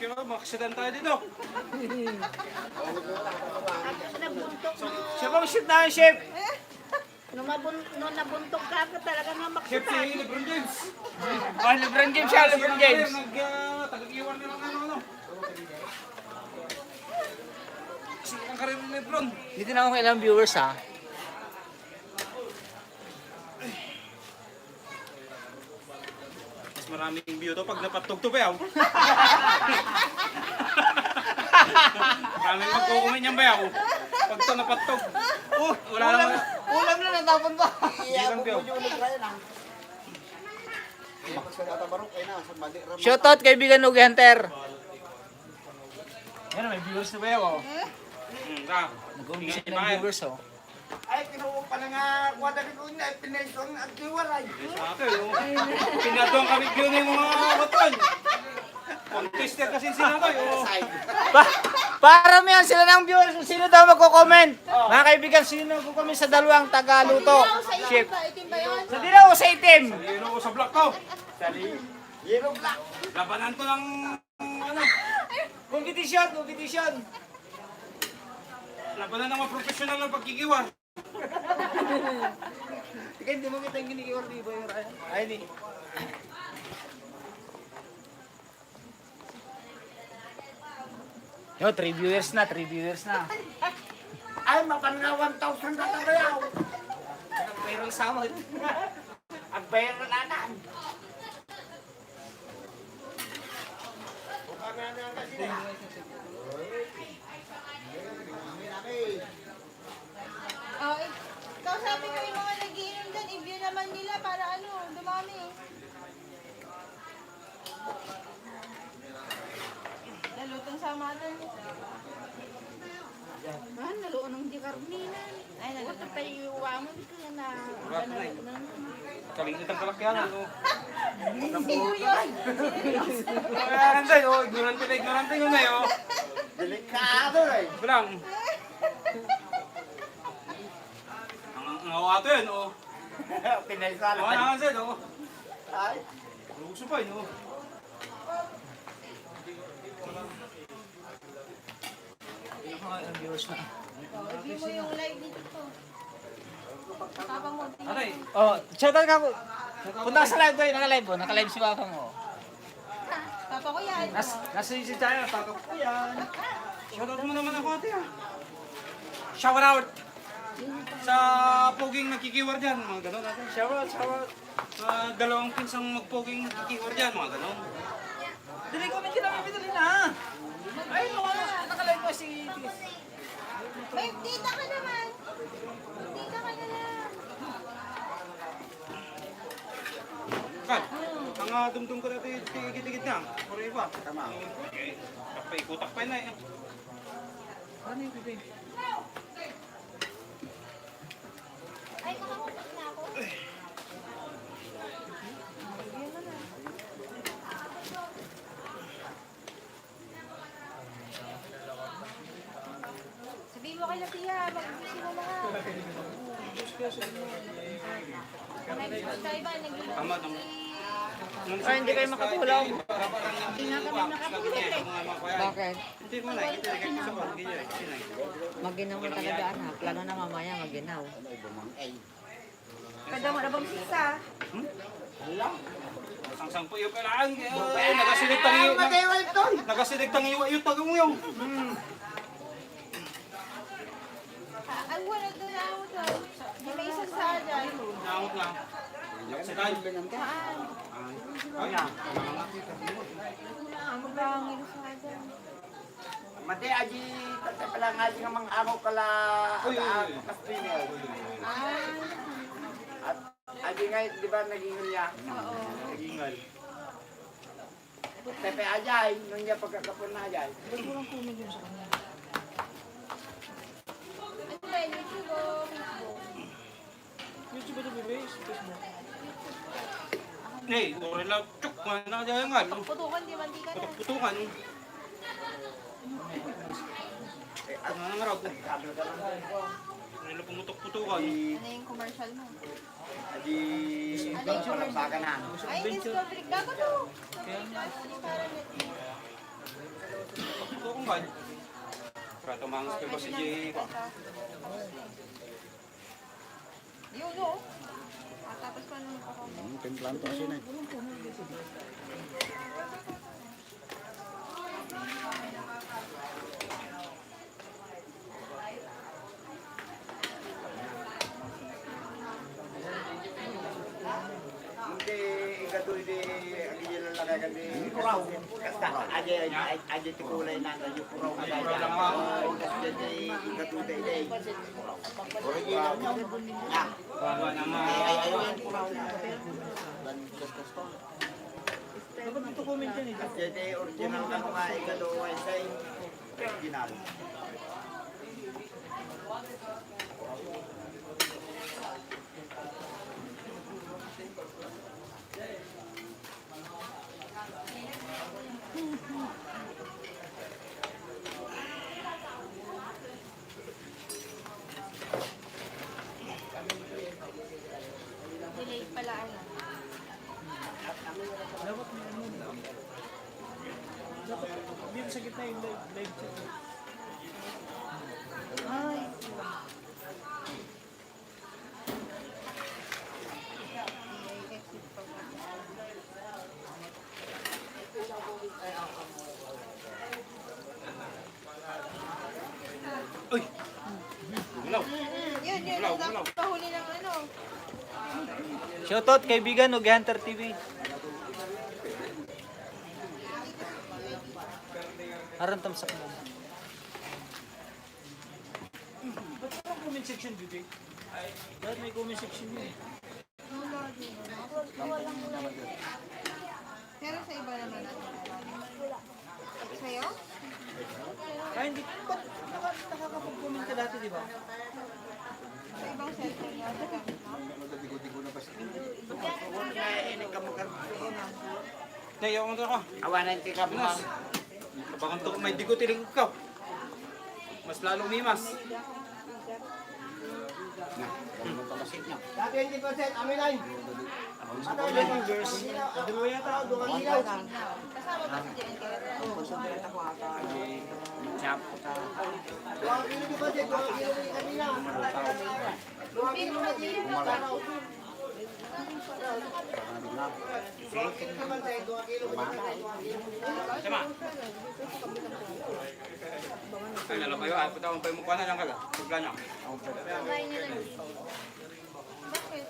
Kaya makasidan tayo dito. Nabuntok mo. Siya bang shoot na, chef? Nung nabuntok ka talaga nga Chef si maksutan. Lebron James. Oh, Lebron James siya, Lebron James. Tagag-iwan nila ng ano. Kasi ang karir ni Lebron. Dito na ako ilang viewers ha. Mas maraming view to pag napatog to bayaw. Maraming magkukumin niyang bayaw. Pag to napatog. Wala lang. Ulam na natapon ko. Ilang view. Shoutout kaibigan Nugi Hunter. Yan, may viewers na bayaw oh. Nag-umpisa na yung viewers oh. Ay, kinuha pa na nga, wala rin ko na, pinaisong ang kiwaray. Sa akin, pinatuang kami view na yung mga katon. Contester kasi sila to. Para mo yan sila ng viewers kung sino daw magko-comment. Mga kaibigan, sino magko-comment sa dalawang Tagaluto? Chef. Sa dilaw o sa itim? Yun ako sa block ko. Yellow black. Labanan to ng ano. Competition, competition. Labanan ng mga professional ng pagkikiwar. Teka, hindi mo kita yung ginikiwar di ba yung Ryan? Ay, di. Yo, 3 viewers na, 3 viewers na. Ay, mapan nga 1,000 na tabayaw. Pero sama. Ang bayan na nanan. Oh, kausapin ko yung mga nagiinom dyan, i-view naman nila para ano, dumami. Nalutong sa matan. Ah, naluon ng di karnina. Ay, nalutong pa yung iuwa mo, di ka na. Kalingit ang kalakyan. Ano? Sino yun? Kaya Hansay, ignorante na ignorante ko na yun. Delikado eh. Bilang. Ang awato yun, oh. Pinaisala Ang ka. Hansay, oh. Ay, Luso pa yun, oh. Ilang viewers na. Oh, i-view mo yung live dito. Tapang mo. Aray, Oh, shoutout ka po. Punta ka sa live doon, naka-live oh. Naka-live si Papa mo. Papa ko yan. Nasa si Chaya, Papa ko yan. shoutout mo naman ako ate, ah. Shout out sa poging nagkikiwar dyan, mga ganon natin. Shout out, shout out. Dalawang pinsang magpoging nagkikiwar dyan, mga ganon. Dali ko, medyo namin dali na. Ay, naka-live mo si Tis. May tita ka naman. Tita ka na lang. Kan, ang dumdum ko natin tigit-tigit na. Puri ba? Tama. Okay. Takpay na eh. Ano yung bibig? Ay, kakamutok na ako. Sabihin mo kay Latia, mag-busy na lahat. Kaiba, Tama, tama. Ay, hindi kayo makatulong. Hindi nga kami nakatulog eh. Bakit? Hindi mo na, kita rin kayo sa pagkigil. Maginaw mo talaga anak. Plano na mamaya maginaw. Kada mo na bang sisa? Sang-sang po yung kailangan. Nagasiligtang iyo. Nagasiligtang iyo yung tagang iyo. Ay, wala doon na ako doon. Di may isa sa dyan. Naamot na. Sa tayo. Saan? Ay, Magkangin sa dyan. mati aji, tatay pala nga aji nga mga amo kala Uy, uy, uy. kaspinel. Ah, At aji nga, di ba naging niya? oo. Nagingal. Pepe ajay, nung niya pagkakapon na ajay. Ano ba, YouTube o Facebook? YouTube ito bibig, Facebook. hey, ore lang. Chuk, mana dyan nga. Putukan, di mantika na. Putukan. Ano nga raw? Ano pumutok-putukan? Ano yung commercial mo? Aji, palampakan na. Ay, Discovery. Gago to. Discovery Plus, di para net. tungkol. Para tumangos ko si Jay ko. Yun, no? Tapos pa nung ako. Timplan to kasi na. Hindi, ikatoy di, agil lang lagay ka di. Puraw. Kasta, agil ti kulay na, yung puraw na Puraw gaya. lang ako. Kasta di, ikatoy di. Original niya. Ah, Bawa na nga. ayun, puraw na. Dapat ito comment yan eh. Jadi original ka mga ikatoy sa original. Delayed pala ano. Dapat dito sa gitna yung live chat. Ay. Uy! Gulaw. Yun, yun. Gulaw, Ang gulaw. pahuli ng ano. Shoutout kaibigan, Ugi Hunter TV. Aran tamsak mo. Ba't parang comment section dito eh? Dahil may comment section yun eh. Pero sa iba naman. Sa'yo? Ay, hindi. Ba't nakakapag-comment ka dati, di ba? Sa ibang cellphone niya. Sa gamit mo? Tayo ako ako. Awanan ti ka Pinas. Bakang to may digo tiling ikaw. Mas lalo umimas. Dati hindi ko set, amin ay. Dalawa yata. Kasama ba si Jen Keret? Sama. Ay, nalo kayo. Ay, puta akong payo mo pa na lang kaga. Tugla niya. Kumain niya lang. Bakit?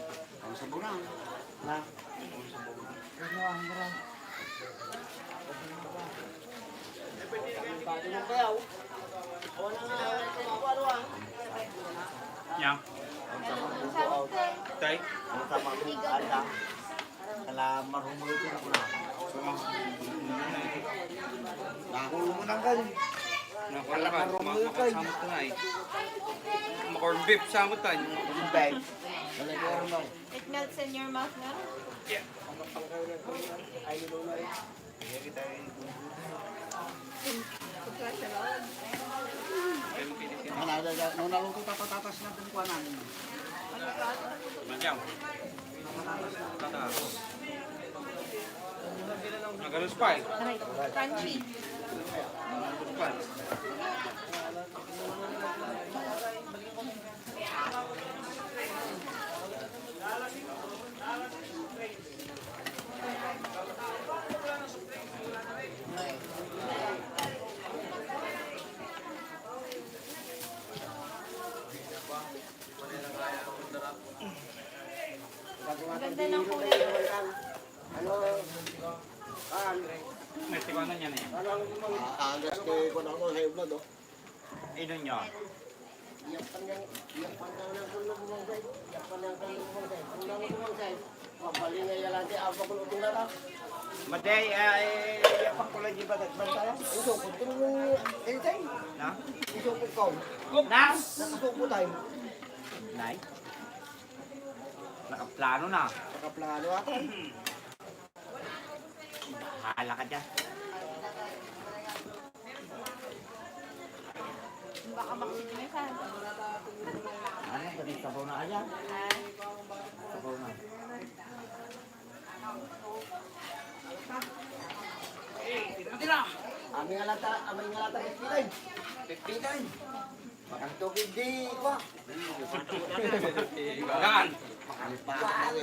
Yang. Sabot ka. Tay. Kala marhumulog ko na. Sama. Nakulo mo nang ganun. Nakala ka. Makasamot ko na eh. Makorn beef samot tayo. Yung bag. Nalagyan mo. It melts in your mouth na? Nung naluto tatas na itong kuwanan. Manjang. Tata. Nagalos pa eh. Crunchy. Nagalos pa. Ang ganda ng kulay. Ano? May tiwanan niya na yan. Agas kay kung ako sa blood oh. Inon niya. Yang pandang ng kulog mo guys. Yang pandang ng kulog mo guys. Kung lang mo guys. Papalinga ya lagi apa ko uting na. Maday ay pakulay di ba bantala? Iso ko tung anytime. Na? Iso ko ko. Nas! Nakasuko tayo. Nay. Nakaplano na. Nakaplano ako. Hala ka dyan. Baka makikimisan. Ano? Ganit sabaw na kaya? Sabaw na. Tira! Aming alata pipitan. Pipitan. Makan tubig di ko. Yan. Paan.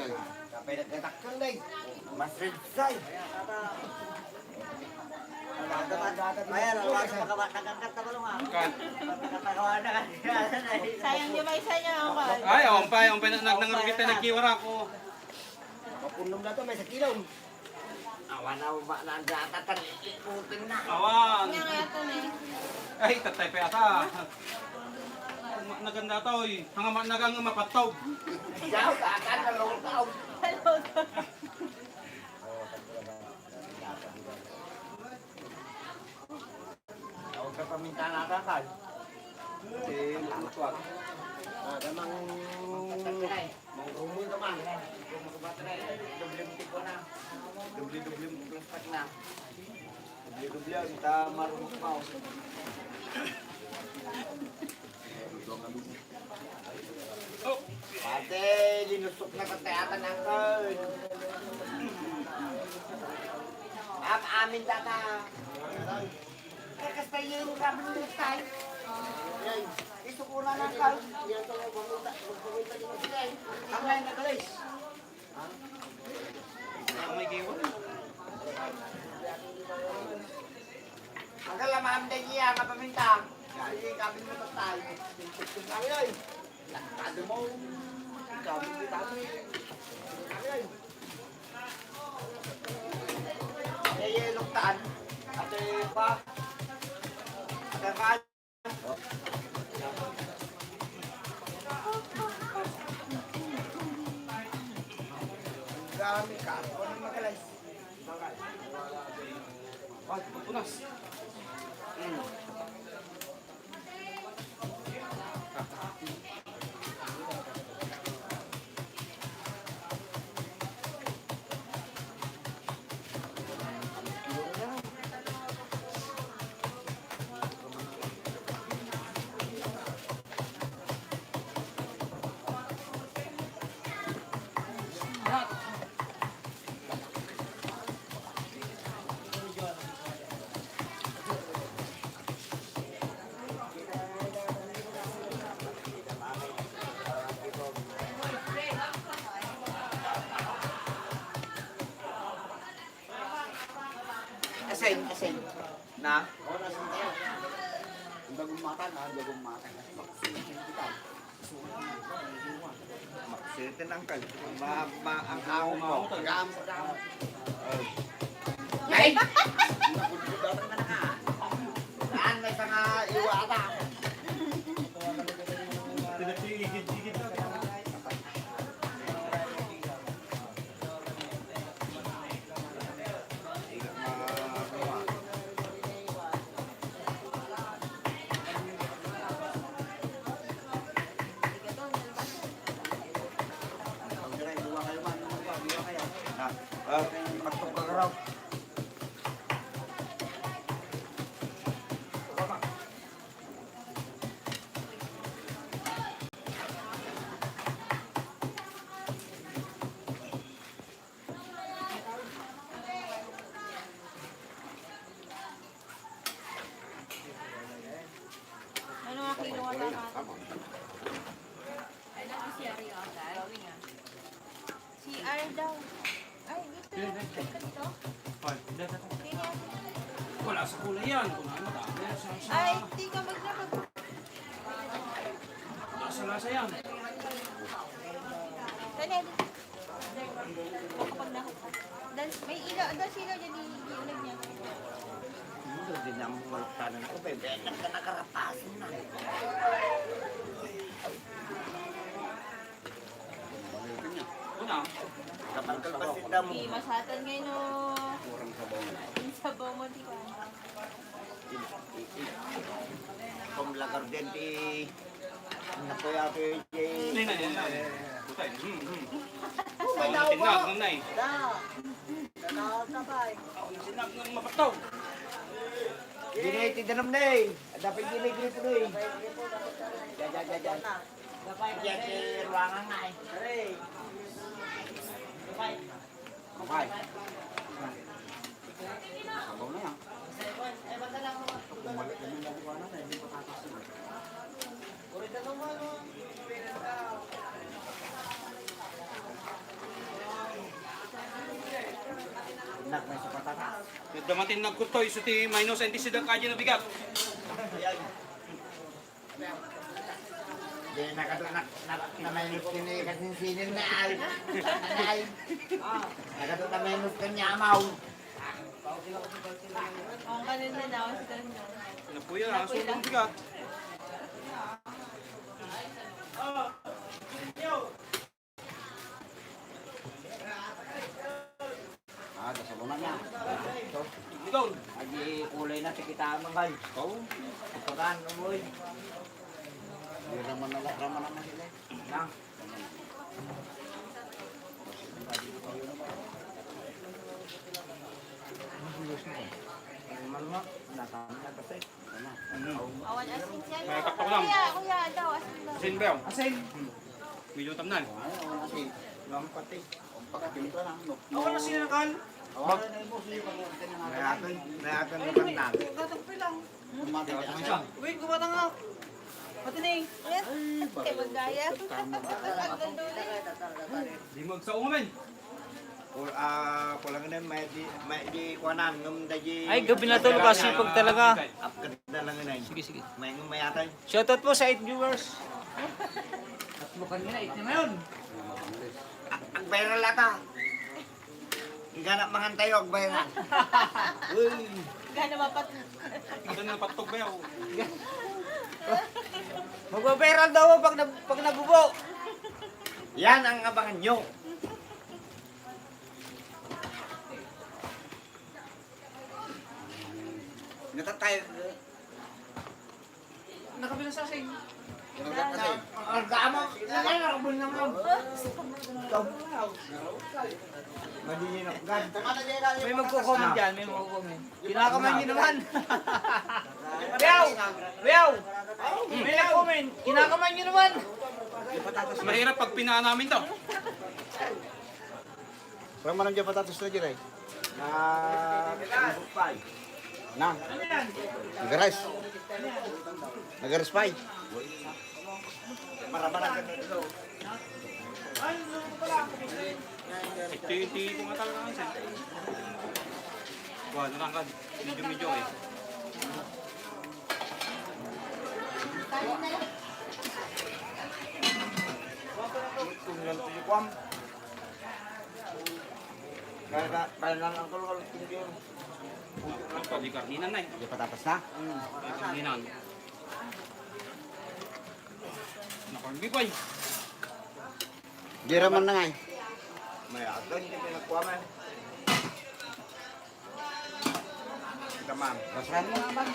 Kapay nagkatakang day. Masridsay. Ayan, alawag sa makakakat na balong ha. Kan. Nakakawa na ka. Sayang niyo ba isa niya ako? Ay, ompay nangarugit na nagkiwara ko. Mapunong na to, may sa kilong. Awan na ba na ang datatan. Puting na. Awan. Kanya kaya ito na eh. Ay, tatay pa yata. Naganda to eh. Nagang mapataw. Yaw, kakan na long tao. Hello. Huwag ka paminta na kakal. Eh, lutuan. Ada mang rumun teman. Dubli-dubli ko na. Dubli-dubli plastik na. Dubli-dubli kita marunong mau. Oh, Pati linusok na katayatan angkol. Amin data. Kaya yung kami ng tayo. Ito ko na ng kal. Yan ito magpamita din sila eh. Ang ngayon na kalis. may kiwa. Ang kalamam din niya, mapaminta. Kasi kami mo pa tayo. Kami ay. Lakado mo. Kami mo tayo. Kami ay. Kaya luktaan. Ate pa. Ate pa. Kami ka. Ano magalas? Ay, punas. Asin. Na? Oo, nasin tayo. Ang bagong mata na, ang bagong mata na. Maksitin kita. Maksitin ang kal. Ang ahong mo. Gamot. Ay! Nakududaran ka na ka. Saan may tanga iwata? Tinatigid-tigid na. Matok ka raw. Ano nga kinuha na natin? CR daw. Ay, dito. Dito. Ay, wala sa kulay yan. Kung ano, dami. Ay, di ka maglabag. Lasa-lasa yan. Dali, dali. Kapag nakita. May ilaw, sila dyan iulag niya. Hindi din ang maluktanan ko. Bebe, nakarapasin na. Una. Kapag kalpasin na mo. Di masatan ngayon no. Murang sabaw na. Yung sabaw mo, di ka. Pumlagar din di... Nakuya ko yung... Hindi na. Putay. Tinag ng nai. Tinag ng mapataw. Ginay, tinanam na eh. Dapat ginay grito na eh. Diyan. Diyan si ruangan na eh. Kapay. Sabaw na yan. Damatin nagkutoy, so ti minus and sidang kaji na bigat. Di na minus kini kasi sinin na ay. Nakato na minus kanya amaw. Ang kanina daw, si Kanina. Napuya na, sobrang bigat. Kasabunan niya. Ikaw. Agi kulay na tikita man kay. Oo. Pagkan umoy. Di naman naman sila. Nang. Malma, natama na kasi. Awan asin siya. May takpak lang. Kuya, daw, asin daw. Sin ba yun? Asin. Medyo tamnan. Lampati. Pagkakita lang. Ako na sinakal. Nayakan naman natin. Wait, gumata nga. Patining. Yes. Kaya magdaya. Ang ganda ulit. Di magsaong men. Kulang na may di kuanan ngum daji. Ay, gabi na to kasi pag talaga. Upgrade na lang na. Sige, sige. May ngum mayatay. Shoutout po sa 8 viewers. Tatlo kanina, 8 na ngayon. Ang viral lata. Ganap mangantay og viral. Uy. Gana mapat. Ito na patog ba yun? Magbabiral daw pag nabubo. Yan ang abangan nyo. Natatay. Nakabilang sa asin. Ang gamo. Ay, nakabul na nga. Madinok gan. May magko-comment dyan, may magko-comment. Kinakaman nyo naman. Weaw! Weaw! May nag-comment. Kinakaman nyo naman. Mahirap pag pinaan namin to. Parang manang dyan patatos na dyan ay. Na. Nagaris. Nagaris pa ay. Maramarang ka dito. Iti ko nga talaga ang isa. Wah, narangkad. Medyo eh. Kung lang ito yung kwam. Kaya lang ang kalukal. Ang pa, di karninan na eh. Di patatas na. Di karninan. Nakarbi pa eh. Di raman na nga eh. May ato, hindi pinagkwaman. Ito ma'am. Basran mo naman.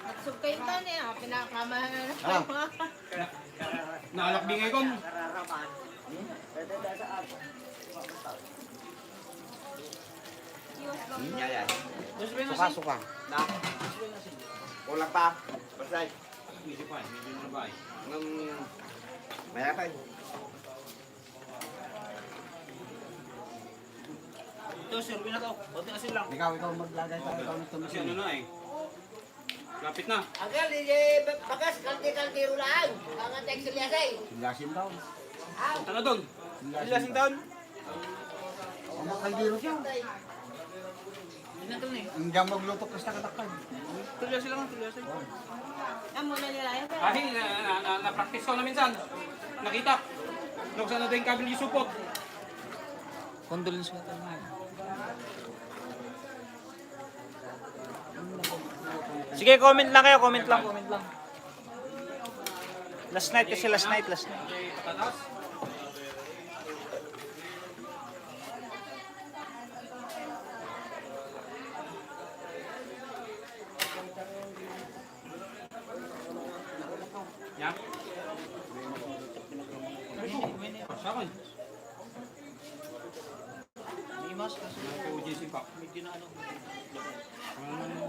Nagsugkay pa niya. Pinakamahan. Ah. Naalakbingay kon. Yan yan. Gusto mo yung Suka, asin? suka. Na. Kulang pa. Basay. Medyo pa eh. Medyo na ba eh. Mayakay. Ito, sirbi na to. Kunti asin lang. Ikaw maglagay tayo. Ikaw nito Kasi ano na eh. Lapit na. Agal, bagas, kaldi-kaldi ulaan. Ang text liyasay. Singasin daw. Punta na doon. Ilasing taon? Ang makaldiro siya. Hindi na to na eh. Hindi magluto ka sa katakay. Tulyasin lang, tulyasin. Ang muna nila yan. Kasi na-practice ko na minsan. Nakita. Nung saan na din kabil yung supot. Condolence mo tayo. Sige, comment lang kayo, comment lang. Last night kasi, last night. Patatas. Ya. Sa akin. Imas kasi. Kay UJC pa. Medyo na ano.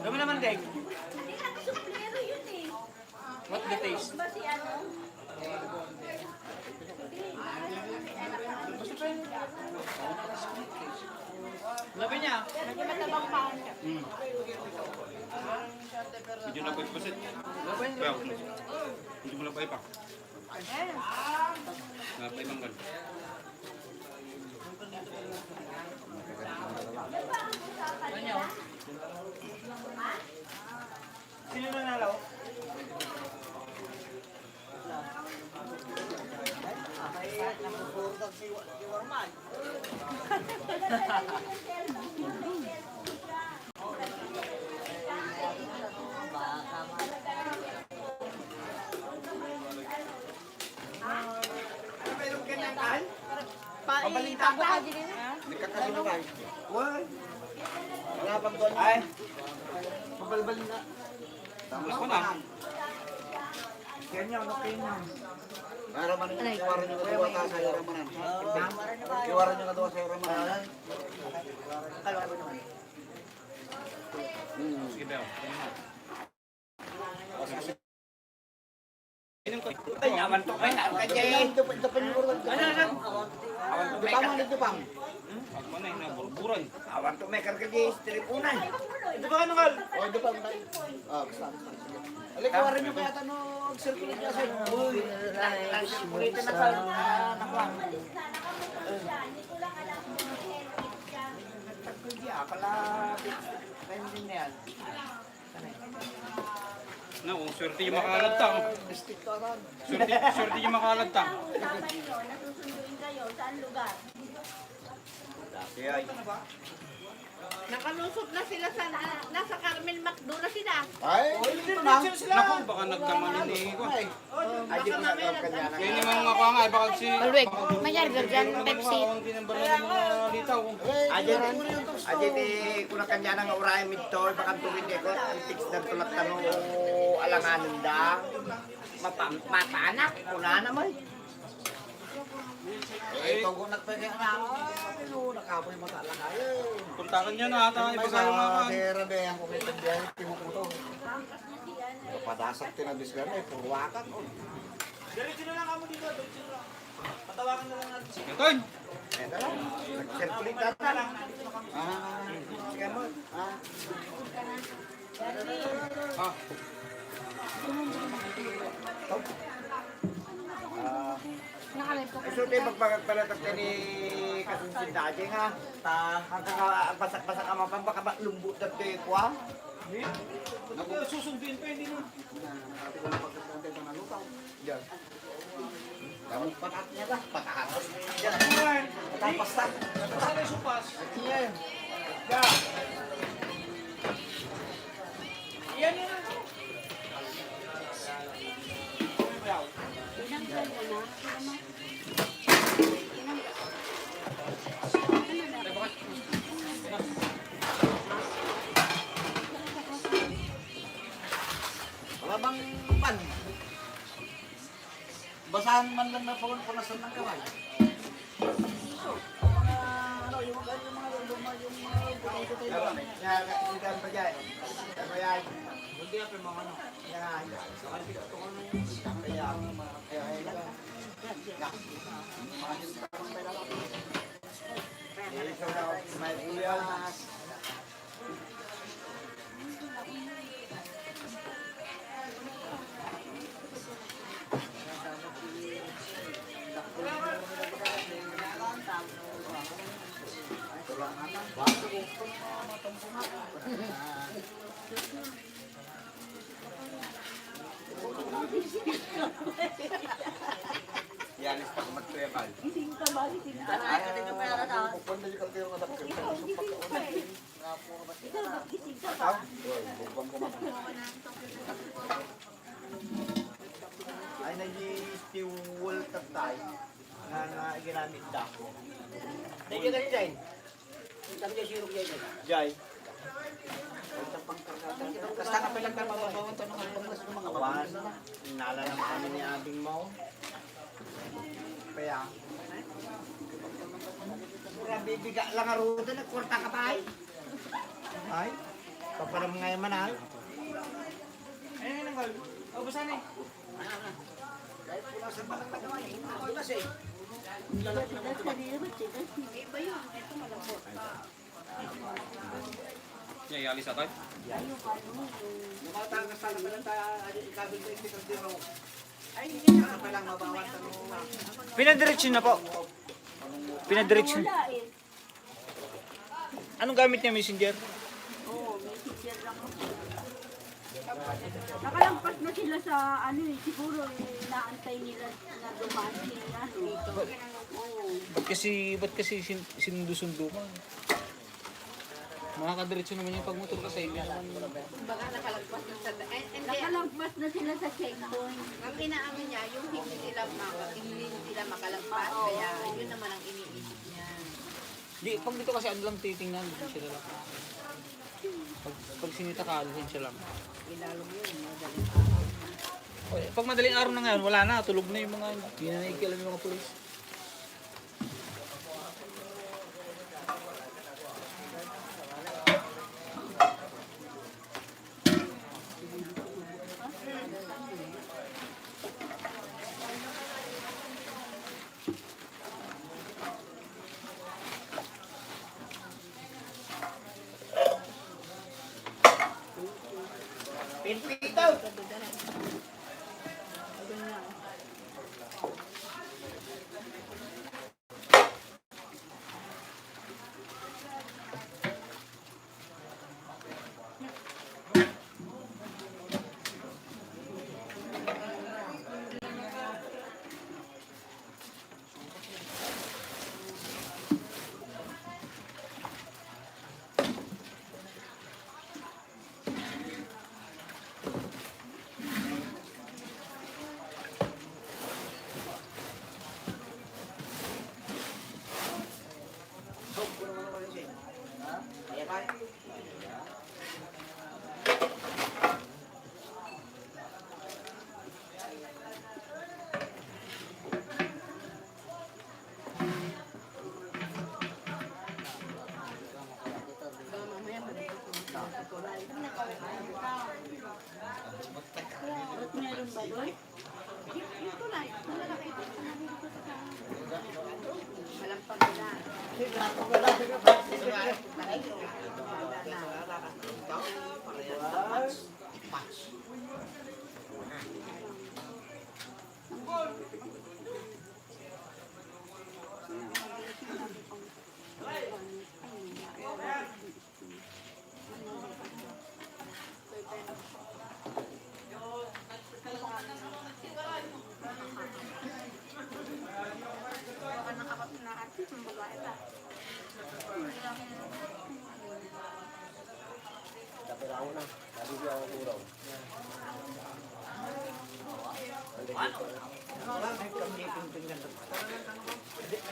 Gawin naman, Dek. Hindi ka suplero yun eh. What the taste? Ba si ano? Labi niya. Medyo matabang pa siya. Medyo na pagpasit. Labi niya. Well, medyo mo lang pa. Napay manggal. Sino nanalo? Mayroon ka ng kan? Pabalita ko ka din. Nagkakasino ka? Wala. Wala pang doon. Ay. Pabalbalin na. Gusto ko na. Ganyan, okay na. Para man iwaran nyo kadua ka sa ramanan. Iwaran nyo kadua sa ramanan. Sige, Bel. Inom ko. Ay, aman to kayo na. Kaya ito pa nyo kurwan. Tama nito pang. Pag mo na, naburburan. Awan to may karkagis, tiripunan. Ito ba ano, Kal? O ito pang tayo. Ah, basta. Alek, iwaran nyo kaya tanong circulate niya sa'yo. Uy. Ulitin na, Kal. Nakuha. Hindi, akala. Pending na yan. Na, kung swerte yung makalagtang. District to aran. Swerte yung makalagtang. Kasama ninyo, nasusunduin kayo. Saan lugar? Kaya, Nakalusot na sila sa, nasa Carmel Macdo na sila. Ay, ito na. Naku, baka nagkamali ni ko. Ay, di ko na kanya na. Kaya naman mga kanga, baka si... Malweg, mayar dyan, Pepsi. Hindi nang bala ng mga litaw. Ajit kuna kanya nang uray midto baka tubig ko ang fix na tulak tanong alanganin da mapaanak kuna naman Ito ko nagpagay na ako. Nakapoy mata lang ay. Puntakan niya na ata, May ipagawa sa ka. hera be ang kumitin diyan timukuto. Padasak tinabis ka na purwakan. diretso na lang kamo dito diretso na lang patawagan na lang natin Sige, Ton. Ito lang. circulate na lang Sige mo. Ah, so di magpagpalatak ka ni kasunsin dati nga ta hanggang basak-basak ang mapang baka lumbot na tayo kwa susunduin pa hindi nun Ate ko na pagkakantay sa nalutaw. Diyan. Kamu patat niya ba? Patahatos. Diyan. Tapos ta. sana yung supas Diyan. yan yun lang Wala bang pan? Basahan man lang na punasan ng kamay. Yung mga luma, yung mga putay-putay. Yan pa dyan ano yan hindi ako yung mga ano. yan may uyas Yalis pa kumatrebal. Pupunta yung kaltiro nga dakil. Ay nag-i-stewal tatay na ginamit dako. Nandiyan ka dyan. Sabi niya sirok dyan. Jai, Basta ka pa lang ka mababawan to ng panglas ng mga awan, nala ng amin ni abing mo. Kaya, grabe biga lang aruda, nagkwarta ka pa ay. Ay, paparam ngayon manal. Ayun, nanggal. Ubusan eh. Kahit punasan pa lang nagawa niya. Punas eh. Yan, yalis ata. Yung mga tangas na lang tayo, ikabil ko yung kaltiro. Ay, hindi ka pa lang mabawan to ng Pinadiretso na po. Pinadiretso. Anong gamit niya, messenger? Oo, may teacher lang ako. Nakalampas na sila sa ano eh, siguro inaantay nila na dumaan si ano dito. Oo. Ba't kasi sinundo-sundo ka? Makakadiretso naman yung pagmotor kasi hindi naman. Baka nakalagpas na sa... Nakalagpas na sila sa checkpoint. Ang inaamin niya, yung hindi sila makalagpas, kaya yun naman ang iniisip niya. Di, pag dito kasi ano lang titingnan, hindi sila lang. Pag sinita ka, siya lang. Ilalong yun, madali. Pag madaling araw na ngayon, wala na, tulog na yung mga, hindi na naikialam yung mga pulis. Pinpitaw! Meron ba doon? Ito na, ito na nakita ko na dito sa Malampag na.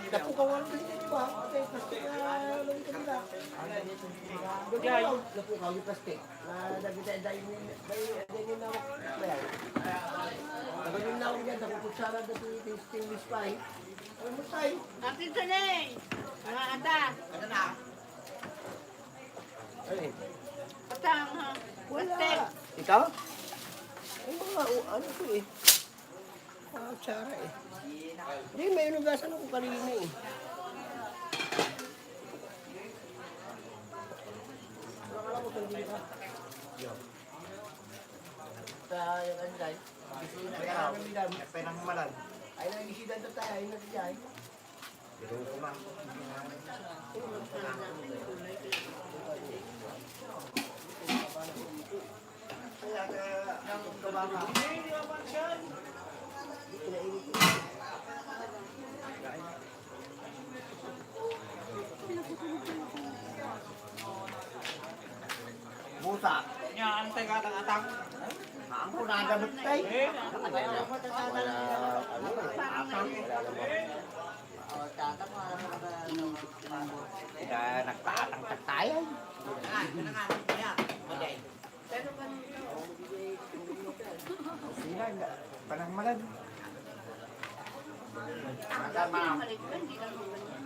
Dapo ka walang plastic ba? Okay, plastic na lang ka nila. Dapo ka yung plastic. Dahil yun na ako. Dahil yun na ako yan. Dapo kutsara dati yung stainless pipe. Ano mo tayo? Atin sa neng! Mga ata! Ay, Patang ha! wala. Ito? Ay, mga ano ko eh. Kutsara eh. Hindi, may inugasan ako kanina eh. Akala ko hindi ka. Sa yung ano dahil? Kaya kami dam, penang malan. Ay na isidan to tayo, ay na tayo. Pero kumang. Kaya ang kabama. Hindi naman siya. Buta. Nya, antay ka atang. Ako na gamit tayo. Nagtatangtag tayo. Sila, panangmalan.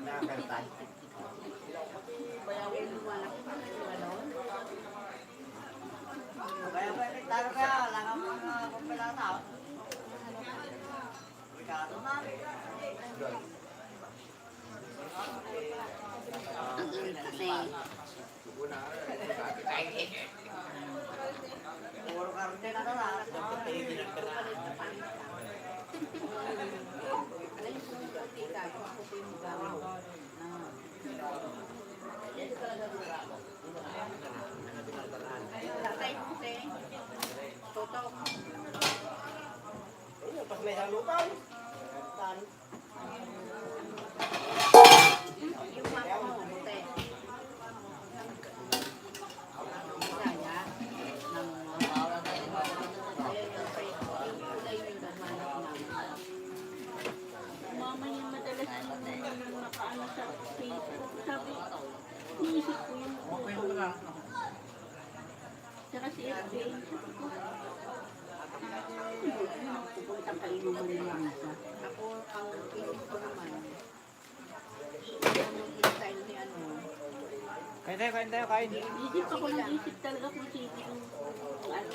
Nakakantay. Kaya ba nagtaro kaya? Wala kang mga kumpilata. Ricado na. Ang init kasi. Puro karte na ka na. Alay yung pumunta ka, kung ako po yung magawa. Ayun, pas may halupan. Yung mama mo, buti. Kaya, ng ayun yung kulay yung gagawin namin. Mama niya madalas yung nakaano sa Facebook. Sabi, niisip ko yung photo. Tsaka si FJ. Sabi ko, pupunta pa inuman niya isa. Ako, ang isip ko naman, yung style ni ano, Kain tayo, kain. Isip ako ng isip talaga kung sino yung ano.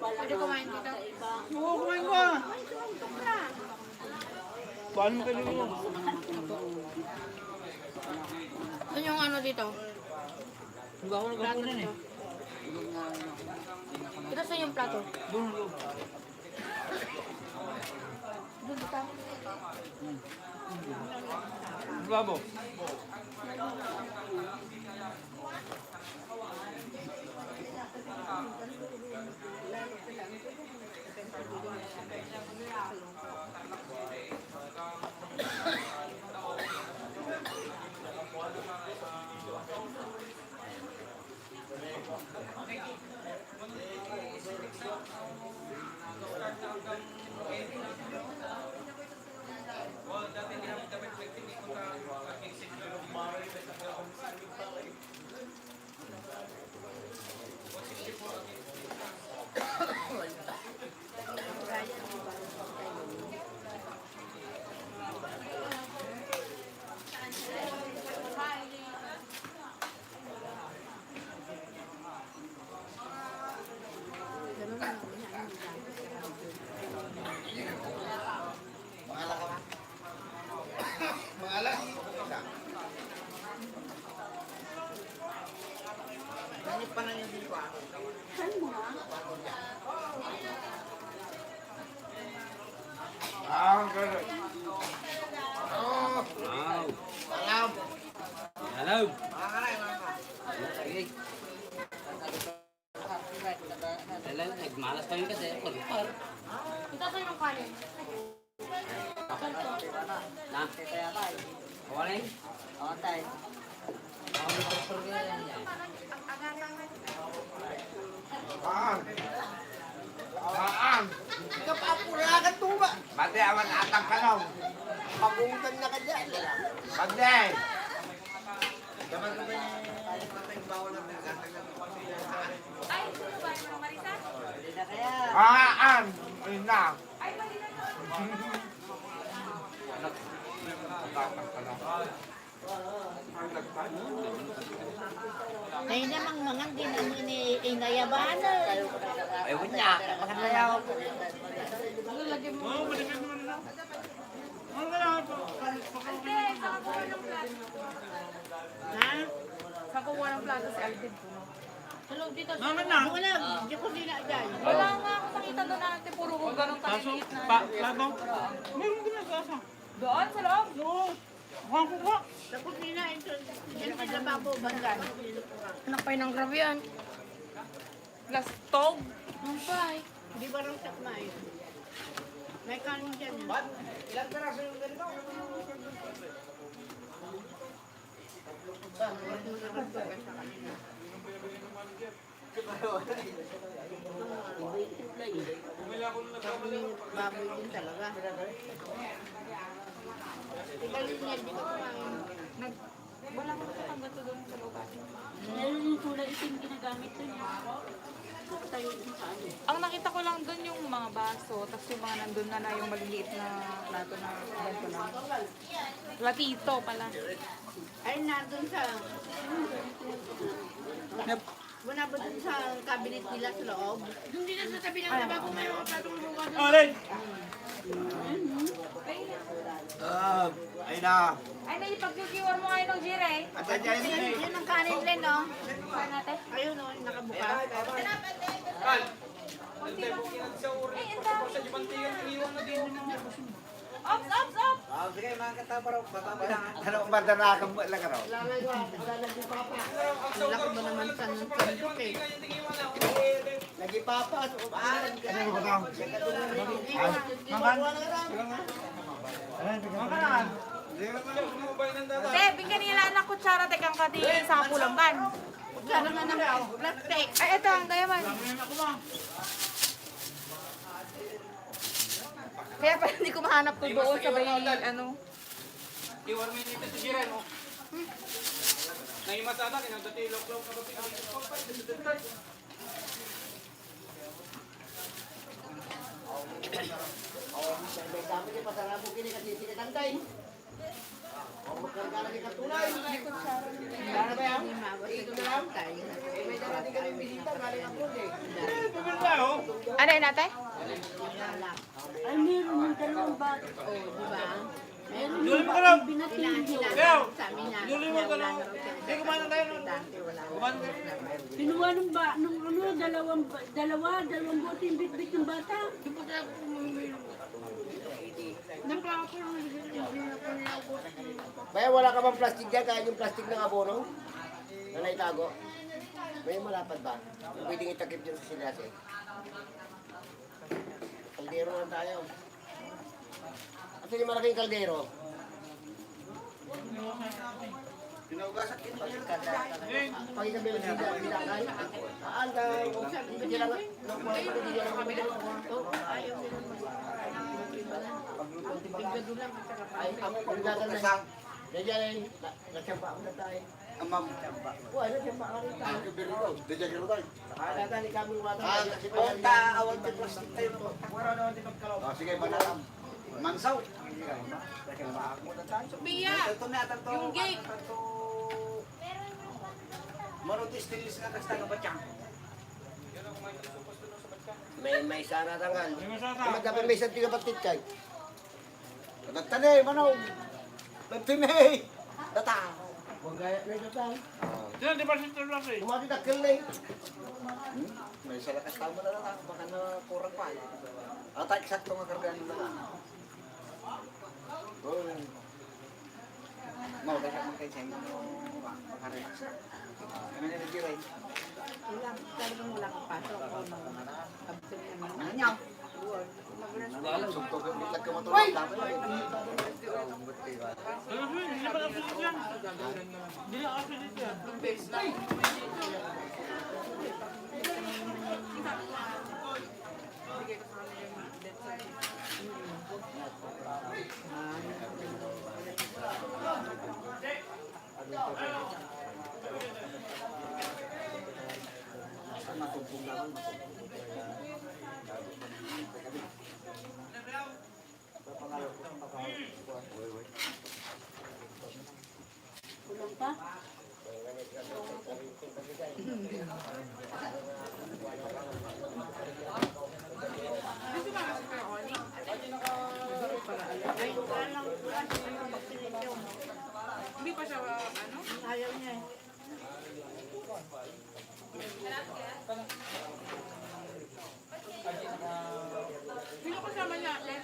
pwede kumain dito. Iba. Oo, kumain ka. Paano mo kayo mo? Ano yung ano dito? Hindi ako nagkakunan eh. Ito sa yung plato. Doon, doon. Bravo. Saan mo nga? Hello. Nagmalas pa yun kasi. Ito sa yung kanin. Na? Kawalan? Kapapura ka tuba. Bate, awan atang kanong. Paguntan na ka dyan. Bate! Aan! Ayun na. Ay namang mga hindi naman inayabanan. Ayun niya. Makatayaw. Saan kukuha ng plato si Alvin? Tulog dito. Wala, di ko dinadyan. Wala nga ako nakita doon natin. Puro kung ganun kaliit na. Plato? Meron din sa asa. Doon sa loob? Oo. Mukhang kuha. Sa kusina, ito, yan sa lababo, banda. Anak pa ng grabe yan. Glass stove. Nampay. Di ba rin sakma eh? May kanin dyan. Ilang peraso yung ganito? Baboy din talaga. Galing niya, di ko kumain. Wala ko natanggal to doon sa loob. Meron yung kulay itim ginagamit doon. Tayo din sa ano. Ang nakita ko lang doon yung mga baso, tapos yung mga nandun na yung maliliit na plato na ganito lang. Latito pala. Ay, nandun sa... Wala ba dun sa cabinet nila sa loob? Doon din sa tabi ng lababo may mga platong buka doon. Alin! Ayun na. Ay, naipag-kikiwar mo ngayon ng jire. At dyan. Yun ang kanin din, no? Saan natin? Ayun, no? Nakabuka. Ops, ops, ops! Sige, mga katabaraw. Ano ba na nakakabot lang araw? Lalagyan pa pa. Ang laki ba naman sa sandok eh? Lagi papas. Maalan ka. Ano ba ito? Makanan. Hindi ka naman kumubay ng dada. Te, bigyan nila anak kutsara tekang kadi sa pulang kan. Kutsara na ng plastic. Ay, ito ang gayaman. Kaya pala hindi ko mahanap to doon sa may ano. Iwar mo dito sa jiran mo. Naimasada, kinagdatilok-lok ka ba? May dami niya pasarabo kini kasi sinatantay. O magkarga lagi ka tulay. Kaya ba yan? Ito na lang. May darating kami bisita galing ang kundi. Ano yun ate? Ay, meron ng dalawang bata. Oh, di ba? Meron yung batang binatinggo. Sabi niya, wala na raw siya. Hindi, kumano tayo nun. Wala na. Kinuha ng dalawang bote yung bitbit ng bata. Baya wala ka bang plastic dyan kahit yung plastic ng abono? Na naitago? May malapad ba? Pwedeng itakip dyan sa silase. Kaldero lang tayo. Ito yung malaking kaldero. Pag-isabi lang sila, bilakay. Anda, hindi lang, hindi lang kami dito. Ay, ang pagdagan na. Diyan ay, nasyamba ako na tayo. Amam. Wala, nasyamba ka rin tayo. Datan ni kami wata. Punta, awal sa plastic tayo. Sige, manalam. Mansaw. Bia, yung gate. Maruti stilis nga kasta nga batyang. May sararangan. May masasa. Magkapin may isang tigabatit kay. Nagtanay, manaw. Nagtinay. Data. Huwag gaya na ito tayo. Sino, di ba si Tulak eh? Kumati takil na eh. May salakas tamo na lang. Baka na kurang pa. Ata, eksakto nga kargaan na lang. Oh. Mau dah sama kayak saya. Hari. Kami ni diray. Ilang, talagang wala kang pasok. Absent naman. Nanya. Sugto ko bitlag ka matulog tama. Hindi ba absolute yan? Hindi na absolute yan. Kulang pa. Hindi pa siya, ano? Ayaw niya eh. Sino kasama niya ate?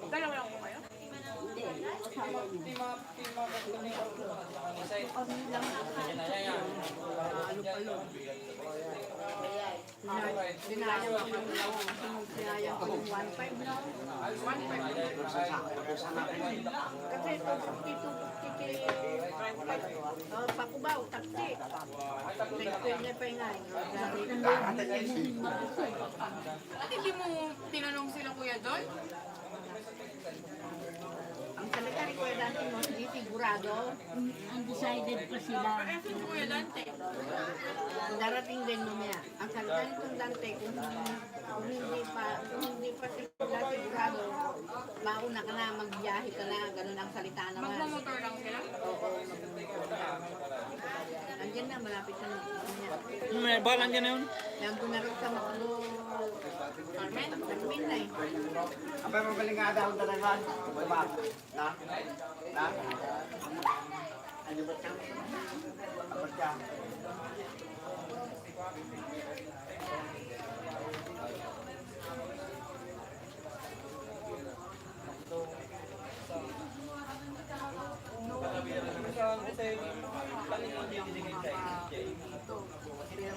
Dalawa lang po kayo? Dinayang ko yung dinayang ko yung 1.5 na. 1.5. Kasi ito, 52, pakubaw, taksi. Pwede pa nga. At hindi mo tinanong sila Kuya Doy? Ang talaga ni Kuya Dante mo, hindi sigurado. Undecided pa sila. Eh, si Kuya Dante. Darating din mamaya. Ang salita nitong Dante, kung hindi pa sila sigurado, mauna ka na, magbiyahe ka na, ganun ang salita naman. Magmamotor lang sila? Oo, andyan na, malapit na niya. May balan dyan na yun. Nandun na rin sa Makalo, Carmen, Carmen na eh. Apa yang paling ada untuk tangan? Bang. Nah. Nah. Ano ba siya? Apa siya?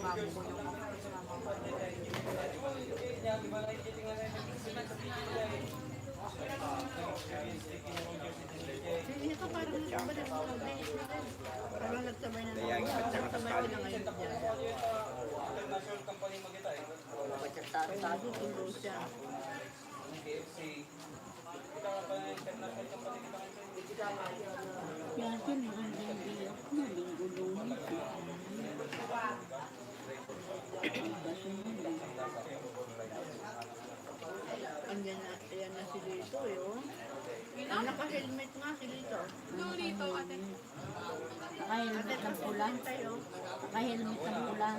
Hindi ka parang nagsabay na parang nagsabay na nagsabay na ngayon dyan. Sabi tulo siya. Yan sila ang hindi nalingulong. Andyan na, ayan na si Lito eh, oh. Ang naka-helmet nga si Lito. Naka-helmet ng pula. Tayo. Naka-helmet ng pula.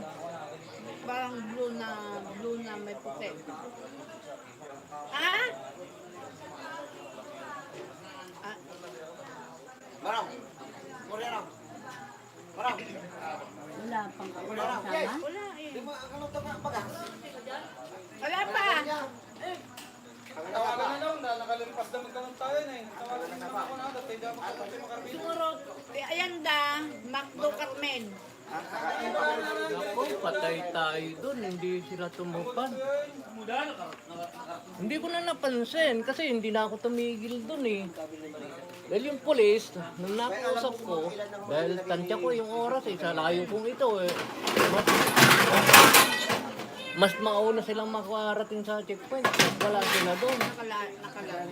Parang blue na may puti. Ah? Ah, Marang. Marang. Marang. Wala pang kasama. wala eh. Di ba ano to ba baga? Wala pa. Tawagan na lang, nakalimpas na magkaroon tayo na eh. Tawagan na ako na, dati di ako makarbino. Siguro, ayan da, Macdo Carmen. Ako, patay tayo dun, hindi sila tumupad. Hindi ko na napansin kasi hindi na ako tumigil dun eh. Dahil yung polis, nung nakausap ko, dahil tansya ko yung oras eh, sa layo kong ito eh. Mas mauna silang makarating sa checkpoint. Wala sila doon.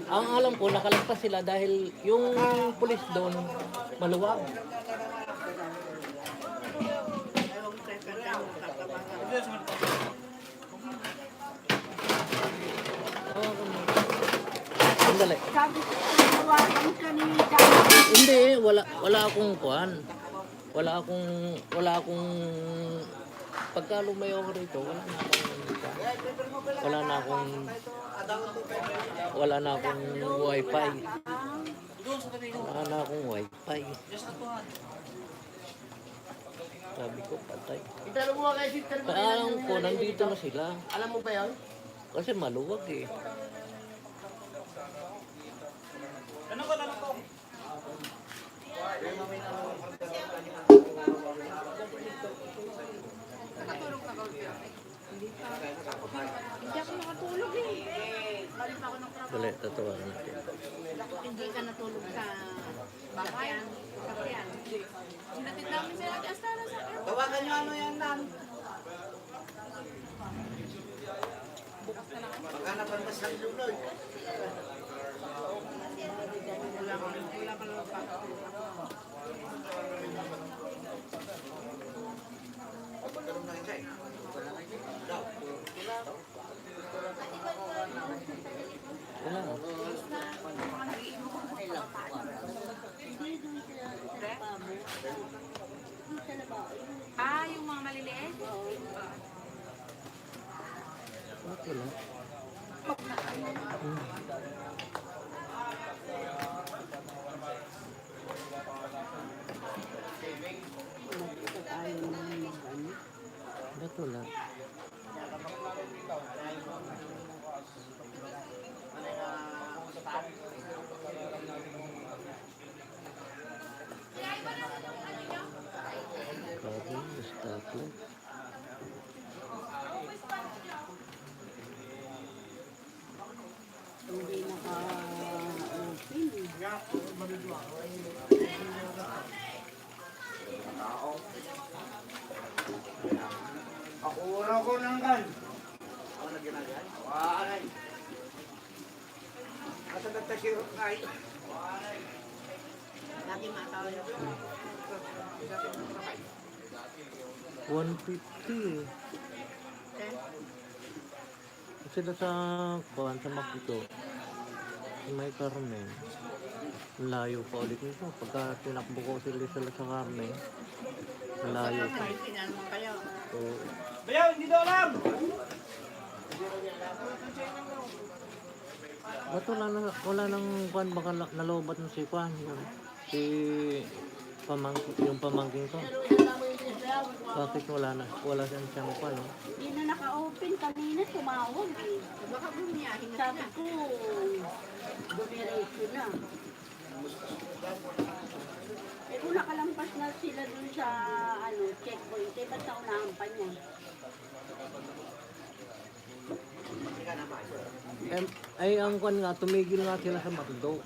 Ang alam ko, nakalagpas sila dahil yung polis doon, maluwag. Sandali. Sabi ko, tawagan ka ni Hindi, wala akong kuan. Wala akong pagka lumayo ako rito, wala na akong wifi. Wala na akong wifi. Sabi ko, patay. Itanong mo kay sister mo. Alam ko, nandito na sila. Alam mo ba yun? Kasi maluwag eh. Tanong ko. Hindi ako nakatulog eh. Balik ako ng trabaho. Dali, tatawagan natin. Hindi ka natulog sa sakyan. Hinatid namin sila dyan sa sakyan. Tawagan nyo ano yan, Nan. Maghanap ang mas ng lunod. Wala ka lang pa. Magkaroon ng isa eh. Wala. Ah, yung mga maliliit? Bakit wala? Bakit wala? Grabe, stoplight. Hindi naka-open. Ako ura ko ng kan. Ako na ginagay. Waanay. Asa nagtasirot na ito. Waanay. Lagi matawa yun. 150 eh. Sila sa bawan sa Makito. May Carmen. Ang layo pa ulit nito. Pagka tinakbo ko sila sa Carmen. Ang layo pa. Sinanong kayo. So, Bayaw, hindi daw alam! ba't wala nang kwan baka nalobat ng si kwan si yung pamangkin ko. Bakit wala siyang kwan? Hindi na naka-open. Kanina tumawag eh. Baka bumiyahin na Sabi ko, dumiretso na. Eh kung nakalampas na sila dun sa, checkpoint. Eh, ba't naunahan pa niya? Ay, ang kwan nga, tumigil nga sila sa McDo.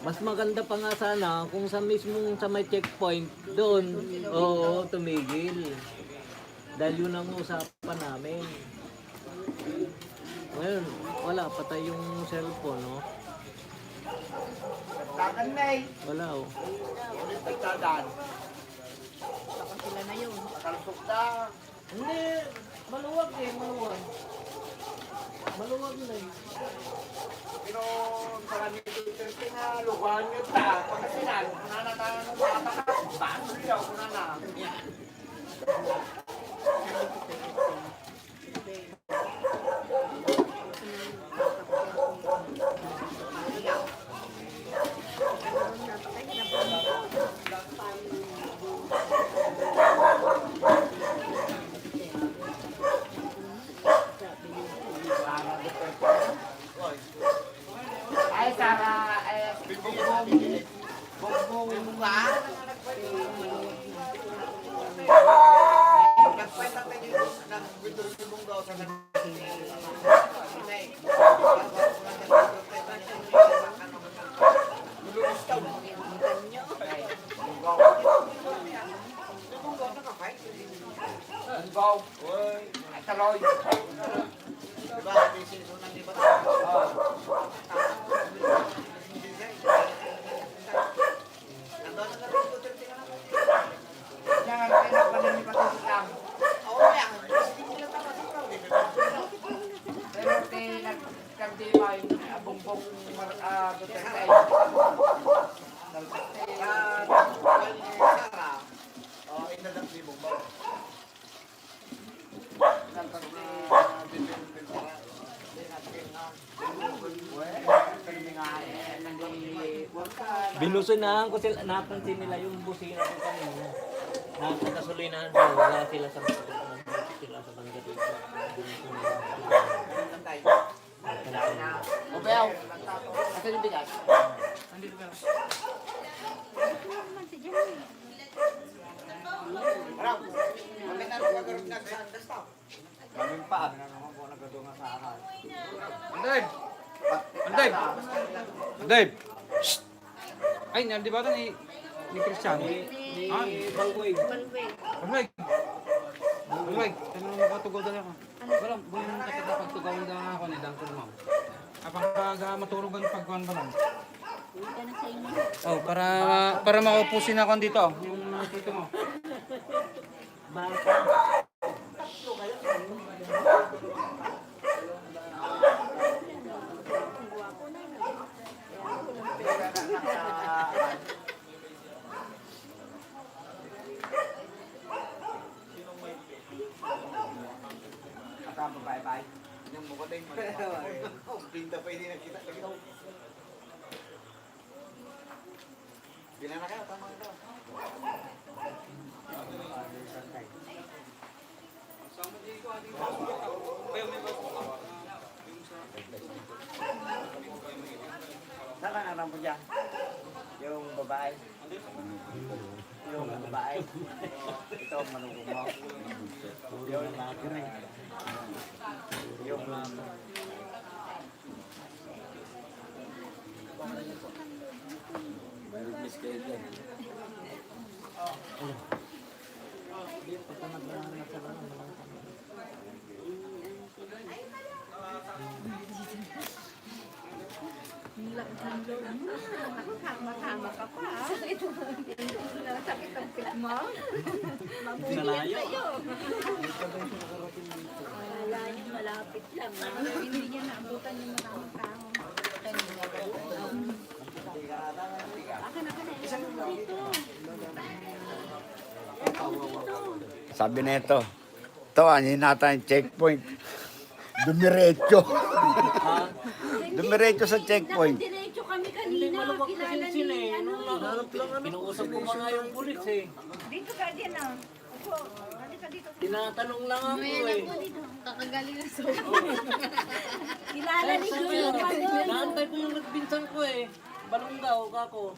Mas maganda pa nga sana kung sa mismong sa may checkpoint, doon, oo, tumigil. Dahil yun ang usapan namin. Ngayon, wala, patay yung cellphone, no? Tagan na eh. Wala, oh. Tagan. Baka sila na yun. Kalsok na. Hindi, maluwag eh, maluwag. Maluwag na eh. Pero sa kami Duterte nga, lugahan nyo ta. Pagkasinan, kunanatahan ng bata ka. Bago nila, kunana. Ay, Sara, bumbong mukha. Nagkwenta tayo yung nag-withdraw daw sa Bunggaw. Ay, taloy. Diba, sisunan ni Bata? Oo. Nandun na rin ito, 30 ka na. Yan, kaya pa rin ni Bata lang. Oo, yan. Pero nagkandimay, bumbong Duterte. Sara, inadak ni Bumbong. Binusunahan ko sila, napansin nila yung busina ko kanina. Nakakasulinahan ko, wala sila sa sila sa banda dito. O Bel, asa yung bigas? Parang, kami na rin nagkaroon na sa desktop. Kaming pa. Dave! Dave! Dave! Shh! Ay, di ba ito ni Cristiano? Ah, Balway. Balway! Balway! Ano naman makatugol dali ako? Wala, buhay nang katapagtugawan na ako ni Dangkol Ma'am. Apang maturugan pagkuhan ba lang? Uwi ka na sa inyo. Oh, para maupusin ako dito. Yung dito mo. Bye-bye. Yung mukha din. Pinta pa hindi nakita. Bilang na kayo, tama ka. Saan ang aram mo dyan? Yung babae. Yung babae. Ito ang manugong mo. Yung yung Nakakama ka pa. Sakit ang pit mo. Nalayo. Wala niyo, malapit lang. Hindi niya naabutan yung maraming tao. sabi nito, ito, anin natin checkpoint. Dumiretso. Dumiretso sa checkpoint. Diretso kami kanina. Kilala ni ano. Pinuusap ko pa nga yung pulis eh. Dito ka din ah. Opo, halika dito. Tinatanong lang ako eh. Kakagaling na so. Kilala ni Julio pa doon. Naantay ko yung nagbintang ko eh. Balong daw, kako.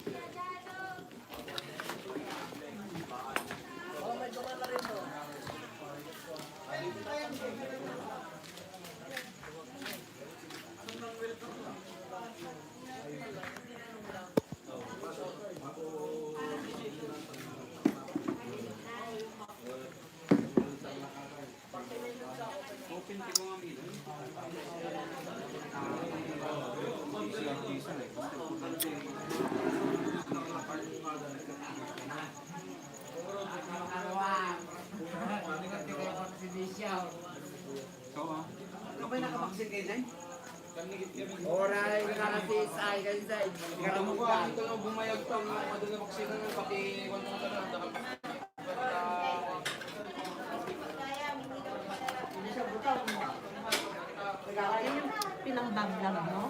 din kayo dyan? Oray, nakasisay kasi sa Alam mo ko, ito lang bumayag pa ang madala na vaksina ng pati kung ano talaga. Yan yung pinangbablag mo?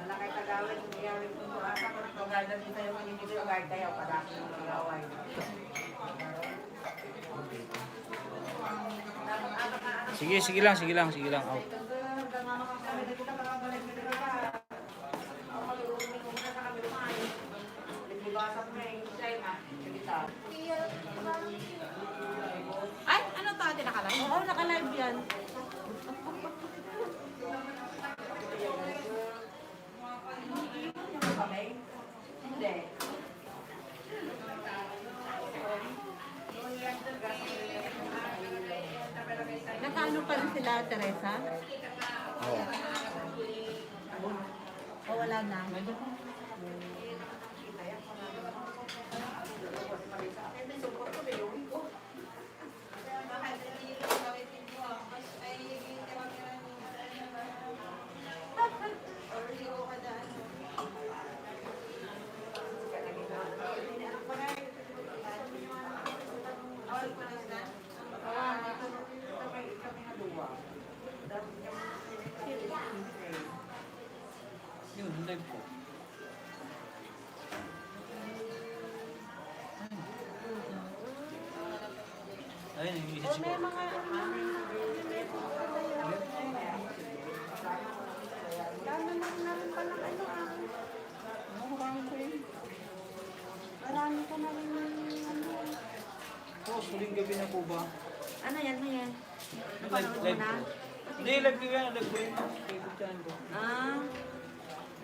Nalakay tagawin, hindi yawin kung buhasa, kung ito ganda din sa'yo, hindi ko yung kaya para akong magaway. Sige, sige lang, sige lang, sige lang. Out. Ay, ano to? Ate nakalive? Oo, naka-live yan. Hindi. Nakaano pa rin sila, Teresa? Oo. O wala na? Yun, live po. Ayun, yung message ko. May mga Dami naman pala ano ah. Marami ko yun. Marami ko na rin ano. Oh, huling gabi na po ba? Ano yan, ano yan? Live, live po. Hindi, live ko yan. Live ko yun. Facebook channel ko. Ah,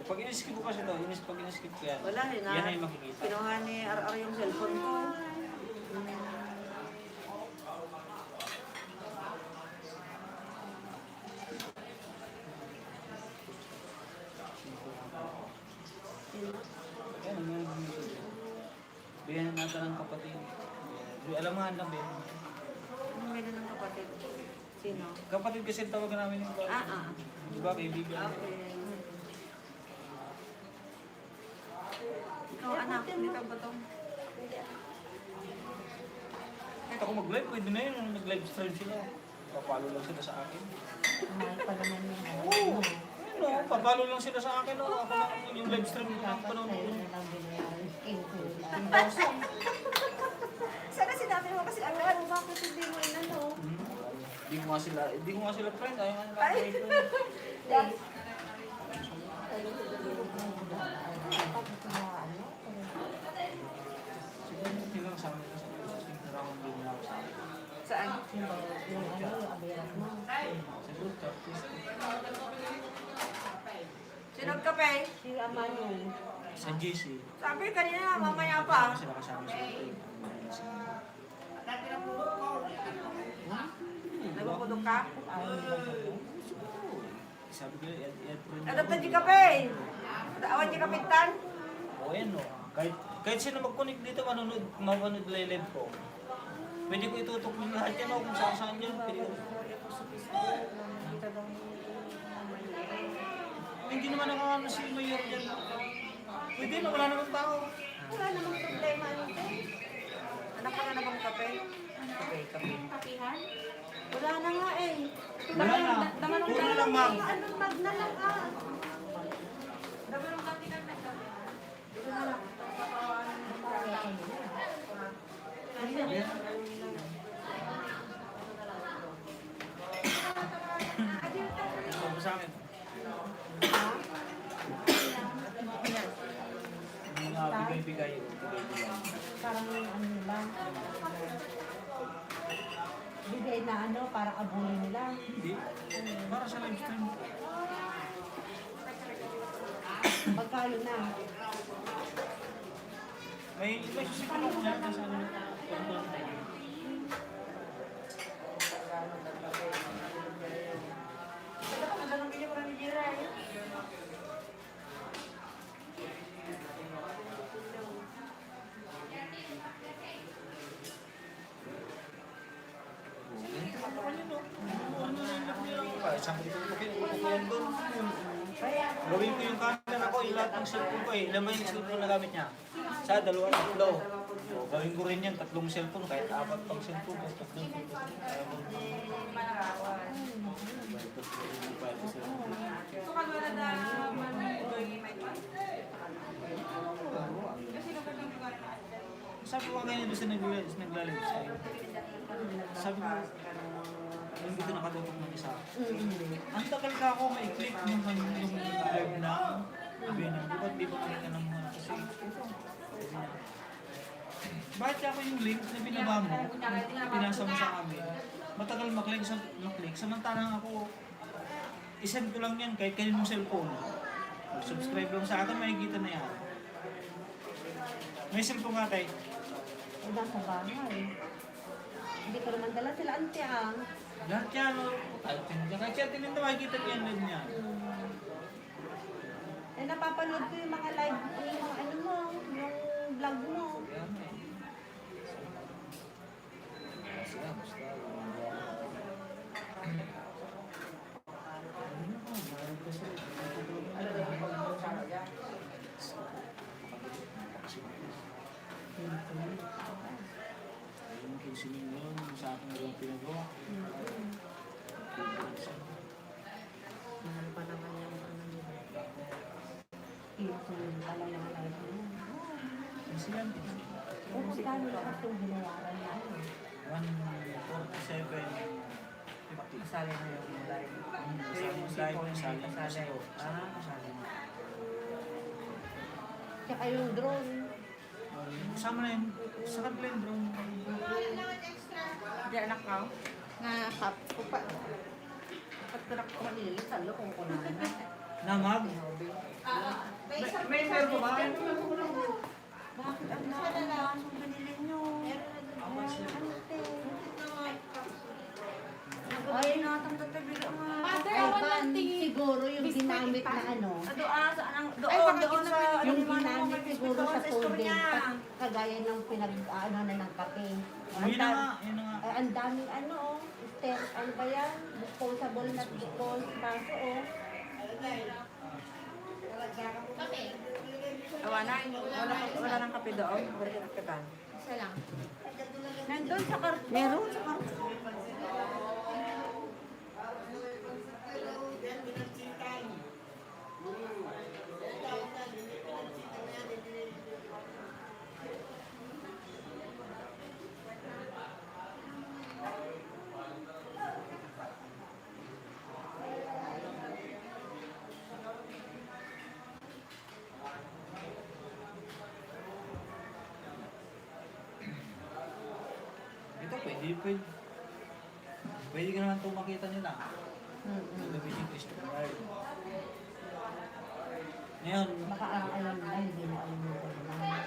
Pag in-skip ko kasi no, pag in-skip ko yan. wala rin Yan na yung makikita. Kinuha ni RR yung cellphone ko. Yan, may message. Bigyan natin ng kapatid. Alam mo nga na, Ben. Ano meron ng kapatid? Sino? Kapatid kasi ang tawagan namin yung Ah. Di ba, kaibigan? Okay. Ikaw anak, dito ba to? Kahit ako mag-live, pwede na yun. Nag-live stream sila. Papalo lang sila sa akin. Mahal pa naman yun. Oo. Ano, papalo lang sila sa akin. Oh. Ako lang yung live stream ko ng panonood. Sana sinabi mo kasi agad, bakit hindi mo inano? Hindi ko nga sila friend. Ayaw nga nila Ay. friend. Siguro hindi lang sa akin. Naramang din nila ako sa akin. Saan? Siguro, tapos. Sinod ka pa eh? Si Amanong. Sa GC. Sabi kanina, mamaya pa. Sila kasama sa akin. Nagpupudok ka? Sabi ko, i-friend Ano to di ka pa eh? Awan di ka pintan? O yan o. Kahit sino mag-connect dito, mapanood live ko. Pwede ko itutok yung lahat yan o kung saan yan. Pwede ko. Hindi naman nakakano si Mayor dyan. Pwede na, wala namang tao. Wala namang problema nito. Anak ka na namang kape? Kapihan? Wala na nga eh. Wala na. Puro na lang, ma'am. Anong mag na lang ah? Sabi sa akin. Yung mga bigay-bigay. Parang ano lang. Bigay na ano, parang abulin nila. Hindi. Para sa live stream. Magkano na? May susipan ako na sa ano. Ganito lang naman yun, no? Saan ko itutok yan doon? Gawin ko yung camera ko, yung lahat ng cellphone ko eh. Ilan ba yung cellphone na gamit niya? Sa 2, 3. So, gawin ko rin yan, 3 cellphone, kahit 4 pang cellphone. Tatlong So, kalwala na manugay may pa? Kasi naman yung lugar na Sabi ko ngayon doon sa naglalim sa'yo. Sabi ko, yung dito nakatutok ng isa. Ang tagal ka ako may-click yung live na Venom. Ba't di ba kami ka ng mga kasi? Bakit ako yung link na binaba mo, pinasa mo sa amin? Matagal maklik. Samantalang ako, isend ko lang yan kahit kaninong cellphone. Subscribe lang sa akin, makikita na yan. May cellphone nga tayo. Wala sa bahay. Hindi ko naman dala sila ante ang. Lahat yan, kahit siya tininda, makikita niya live niya. Eh napapanood ko yung mga live, yung mga ano mo, yung vlog mo. Ayun, kinsining mo yun, sa akin na yung pinagawa. Mahal pa naman yung ano nila. Yung pala yung live mo. Kasi yan, O magkano lang itong binawaran na ano? 147. Kasali na yung live. Kasali. Kasali na. Tsaka yung drone. Kasama na yun, sa kanila yung drone. Hindi anak ka? Nga kap ko pa. Pagkarak ko nililisan lo kung kunahan na. Namag? May meron ko ba? Bakit ang nakalaan yung binili nyo? Ay, natangtatagila nga. Ay, siguro yung ginamit na ano. Doon sa Yung ginamit siguro sa tubig. Kagaya ng pinag-ano na ng kape. Yun na nga, yun na nga. Ay, ang daming ano, ano ba yan? Disposable na baso, oh. Wala nang kape doon. Wala nang kape ba? Isa lang. Nandun sa karton. Meron sa karton. Ito, pwede ka naman itong makita nila. Gagamitin yung Christopher Card. Ngayon, Baka ang alam nila, hindi na alam mo ko naman.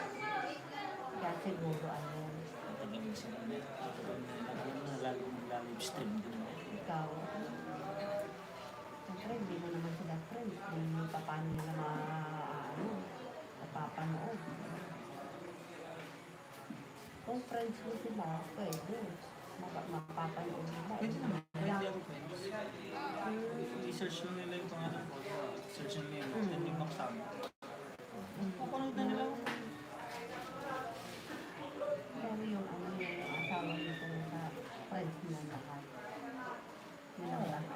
Kaya siguro ano, magaling sila na live stream din. ikaw. Siyempre, hindi mo naman sila friends. Hindi mo pa paano nila mapapanood. Kung friends mo sila, pwede. Mapapanood nila. Pwede naman, hindi ako pwede. I-search lang nila yung pangalan ko. Search lang nila yung then yung maksam. Papanood na nila. Pero yung ano yung asawa nito sa friends nila lahat. Nilang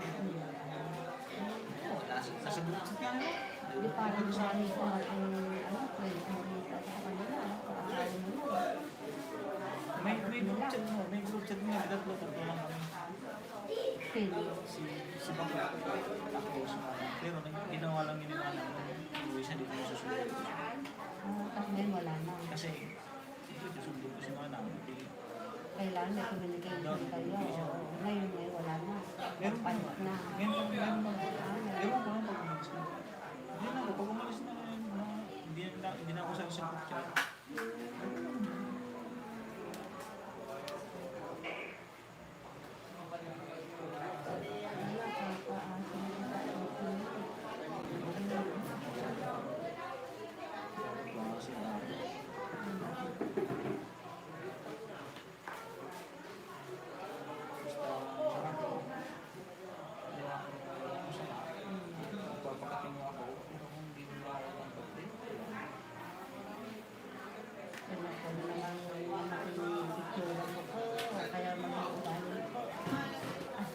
Sasagot sa kanya. Hindi parang marami ko ang friends mo dito sa kanila. Sa asawa nila. May group chat mo, may group chat mo. Tatlo lang kami. Sino? Si Bakla. Ako sa pero ginawa lang yun yung anak ko. Uwi siya dito sa susunod. Tapos ngayon wala na. Kasi ito susundo ko si mga anak. Kailangan na communication kayo. Ngayon wala na. Meron pa. Panik na. Meron pa lang pag umalis na. Hindi na ako, pag umalis na hindi na ako sa isang group chat.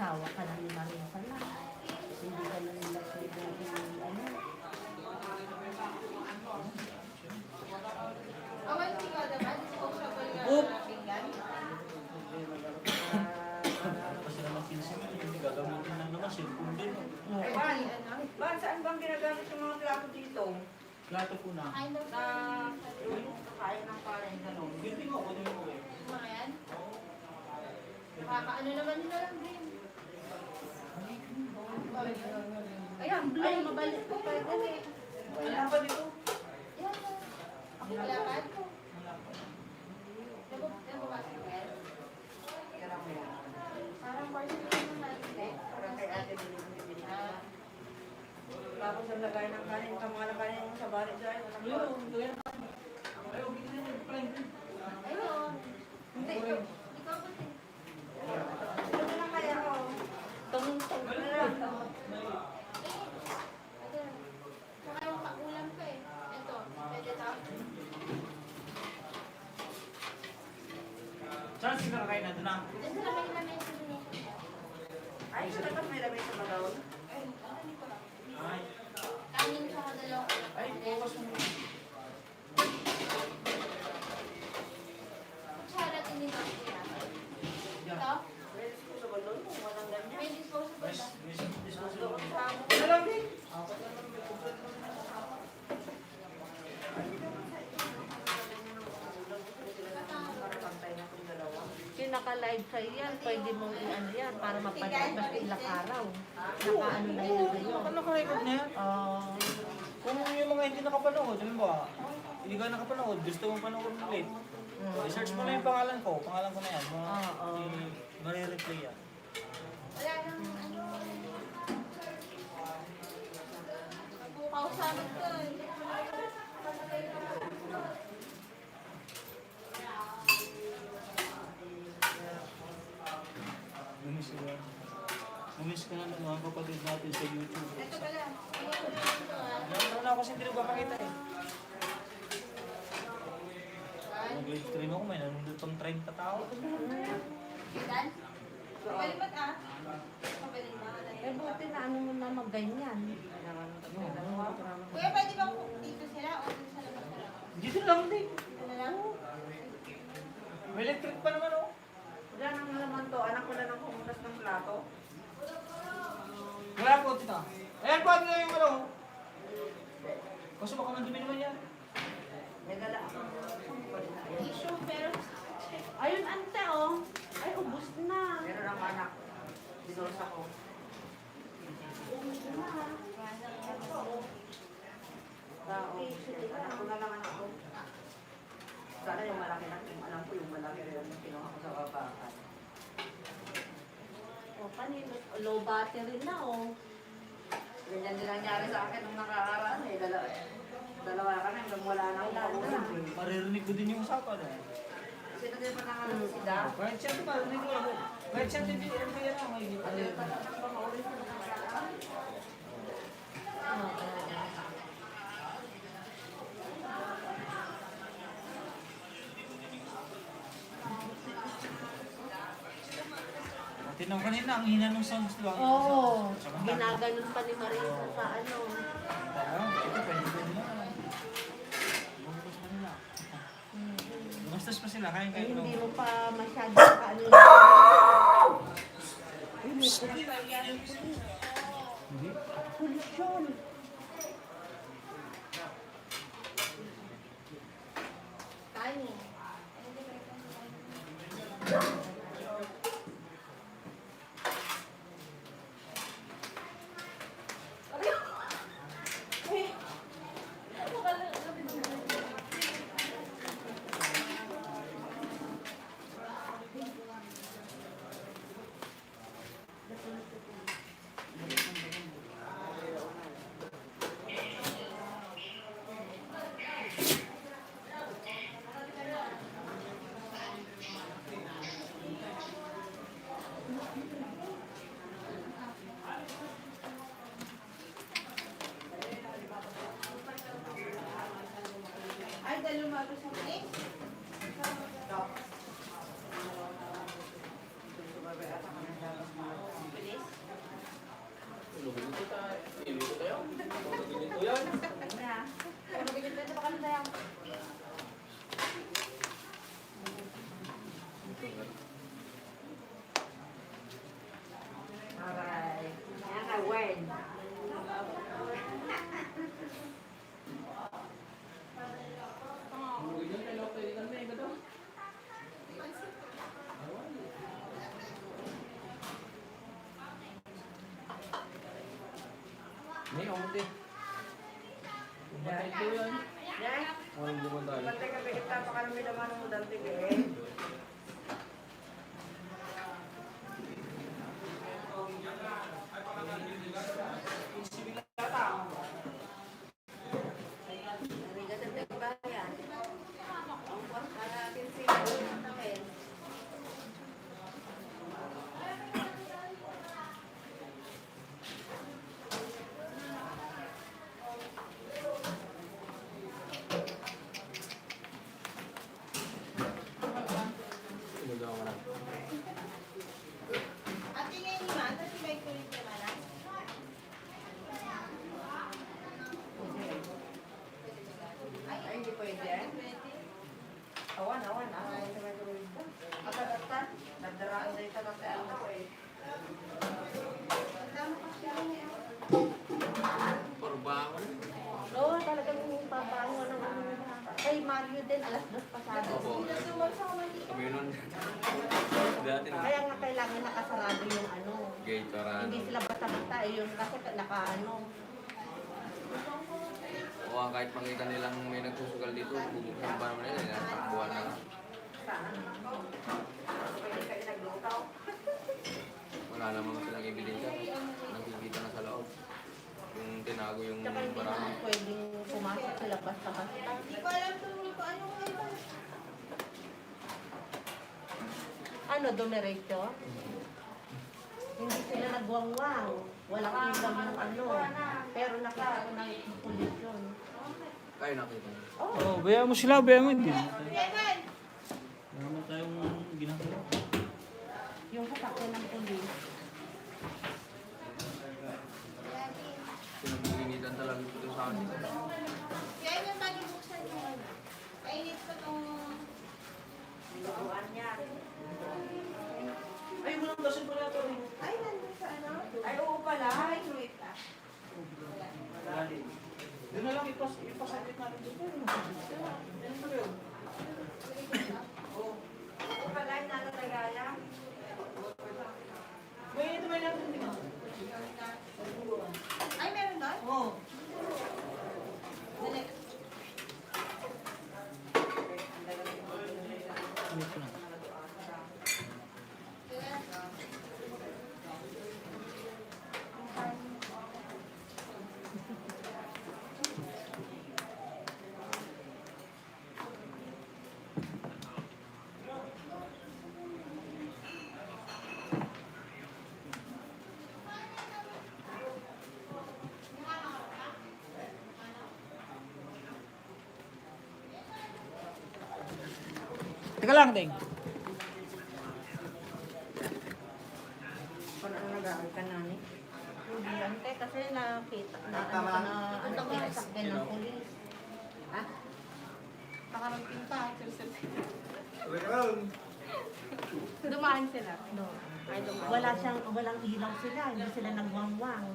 asawa ka na ni Maria pala. Hindi ka na nila pwede ano. Kasi naman 15 minutes, hindi gagamitin lang naman, cellphone din. Ban, saan bang ginagamit yung mga plato dito? Plato po na. Na kain ng kanin, gano'n. Hindi mo, kunin mo eh. Mga yan? Nakakaano naman nila lang din. Ayan, blue. Ay, mabalik ko pa rin. Wala pa dito. Yan. Ako kailangan ko. Parang party naman natin eh. Parang kay ate binibili. Tapos ang lagay ng kanin, mga kanin yung sa bari dyan. Ayun. Hindi. Ikaw ba din? Ito na kaya ko. Tumutong na lang. Saka yung kaulam ko eh. Ito. Pwede ito. Saan sila kakain na doon na? Ito na may lamay sa dun eh. Ay, sa dapat may lamay sa magaw. Ay, Kanin sa dalawang ulam. ay, bukas mo. Kutsara din nito. Ito? May disposable doon kung walang ganyan. May disposable ba? Disposable. Ano lang din? Yung naka-live sa yan, pwede mong i-ano yan para mapanood basta ilang araw. Naka-ano na yun sa'yo. Ano naka-record na yan? Kung yung mga hindi nakapanood, alam ba, hindi ka nakapanood, gusto mong panood ulit. I-search mo na yung pangalan ko na yan. Mare-replay yan. Wala nang ano. Bukaw sa amin to. Namiss ka na ng mga kapatid natin sa YouTube. Ito pala. Meron na ako kasi hindi nagpapakita eh. Nag-live stream ako, may nanonood pang 30 tao. Dan? Pabalimat ah. Pabalimat. Eh, buti na ano mo na mag-ganyan. Kuya, pwede bang dito sila o dito sa labas na lang? Dito lang din. Ano lang? May electric pa naman oh. Wala nang naman to. Anak ko na nang pumutas ng plato. Wala po, tita. Ayan po, ito yung ano. Kaso baka mandumi naman yan. May gala ako. Issue, pero Ayun, ante, oh. Ay, ubus na. Meron ang anak. Binulsa ko. Ubus na. Tao. Anak ko na lang anak ko. Sana yung malaki na, yung alam ko yung malaki rin yung kinuha ko sa babakan. O, kanino? Low battery na, oh. Ganyan din nangyari sa akin nung nakakaraan eh. Dalawa ka na, hanggang wala na ako. Maririnig ko din yung usapan eh. Sino din pa nangalan si Da? Kahit siya, marinig ko ako. Kahit siya, hindi ko yan ako makikita. Ano yung patatak ba maulit sa nakakaraan? Tinang kanina, ang hina ng sounds lang. Oo. Ginaganon pa ni Marisa sa ano. Ito, pwede ko nila. Bumukos pa nila. Gumastos pa sila, kain Eh, kayo. hindi mo pa masyado kaano na. Hindi? Pulis yun. kanin. Ay, dahil lumago sa place. Alright. Yan ka, Wen. May omonte. Umatay ko yan. Yan. Walang bumantay. Pantay ka, bigit pa ka namin naman ng dante eh. Ate ngayon ni Man, kasi may kulit naman ah. Ay, hindi pwede. Awan. Ay, sa may tuloy ko. At, nagdaraan na ito kasi ano ko eh. Parbangon. Oo, talagang papaano ng ano. Kay Mario din, alas 2 pasado. Opo. Kami nun. Dati na. Kaya nga kailangan nakasarado yung ano. Gate para Hindi sila basta-basta eh, yung kasi naka-ano. O kahit makita nilang may nagsusugal dito, bubuksan pa naman nila. Takbuhan na lang. Sana. Pwede kayo naglutaw. Wala namang silang ebidensya. Nakikita na sa loob. Yung tinago yung Tsaka hindi barang. naman pwedeng pumasok sila basta-basta. Hindi ko alam kung ano ngayon. Ano, dumiretso? Hindi sila nagwangwang. Walang ilaw yung ano. Pero nakita ko ng pulis yun. Kayo nakita niyo. Oh, bayaan mo sila, bayaan mo. Hindi Kevin! naman tayong ginagawa. Yung sasakyan ng pulis. Pinag-iinitan talaga ito sa akin. Kaya yung bago buksan yung ano. Kainit ko tong... Lukuan niya. Ay, mo lang dasin pala ito. Ay, nandun sa ano? Ay, oo pala. Ay, wait lang. Doon na lang ipasakit natin dito. Oo pala, natatagaya. May lang din. Ay, meron doon? Oo. Dali. Teka lang, Deng. Kung ano nag-aaral ka na ni? Hindi yan, te, kasi nakita na ano ka na ano ka sasakyan ng pulis. Ha? Nakarating pa. Dumaan sila. No. Walang ilaw sila, hindi sila nagwangwang.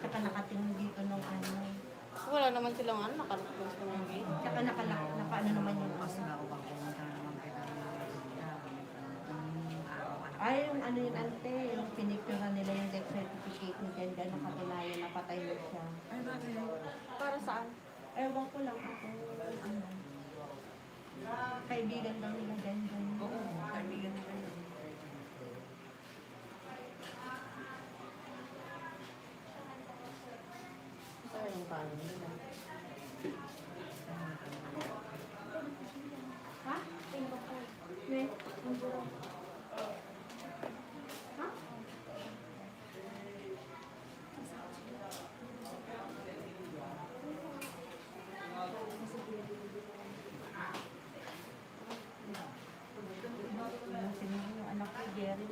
Tsaka nakatingin dito nung ano. Wala naman silang ano, nakalapos ko ng gate. Tsaka nakaano naman yung ay, yung ano yung ante, yung pinictura nila yung death certificate ni Jen, gano'ng nakatunayan na patay mo siya. Ay, bakit? Para saan? Ewan ko lang ako, ano. Kaibigan daw nila Jen. Oo, kaibigan nila yun. Saan yung paano nila? Ha? May, ha? Yung anak ni Jerry.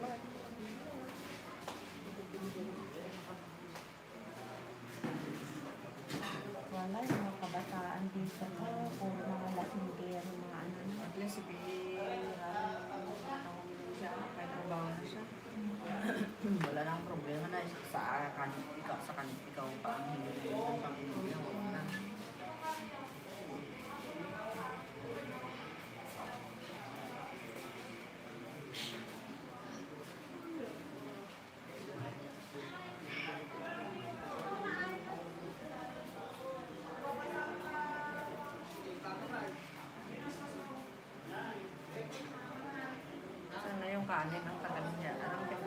dito ko, puro mga lasinggero, mga ano. At least, siya, kahit trabaho na siya. Wala nang problema na sa ikaw pa ang hindi ng pamilya mo na. Sana yung kanin ang tagal niya. Anong tiyan?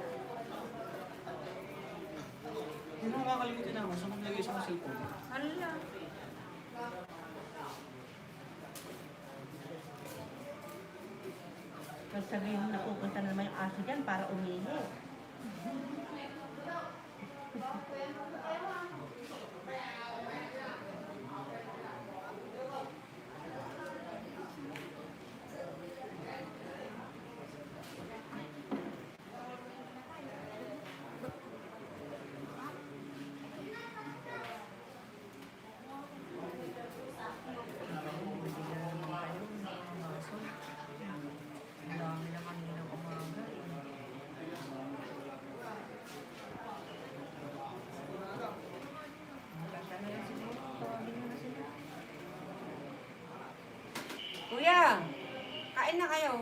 Hindi mo makakalimutin naman sa maglagay sa cellphone. Hala. Pag sabihin mo na pupunta na naman yung aso dyan para umihi. Ang dami na kaninang umaga eh. Magkanta na yan sila. Tawagin mo na sila. Kuya! Kain na kayo.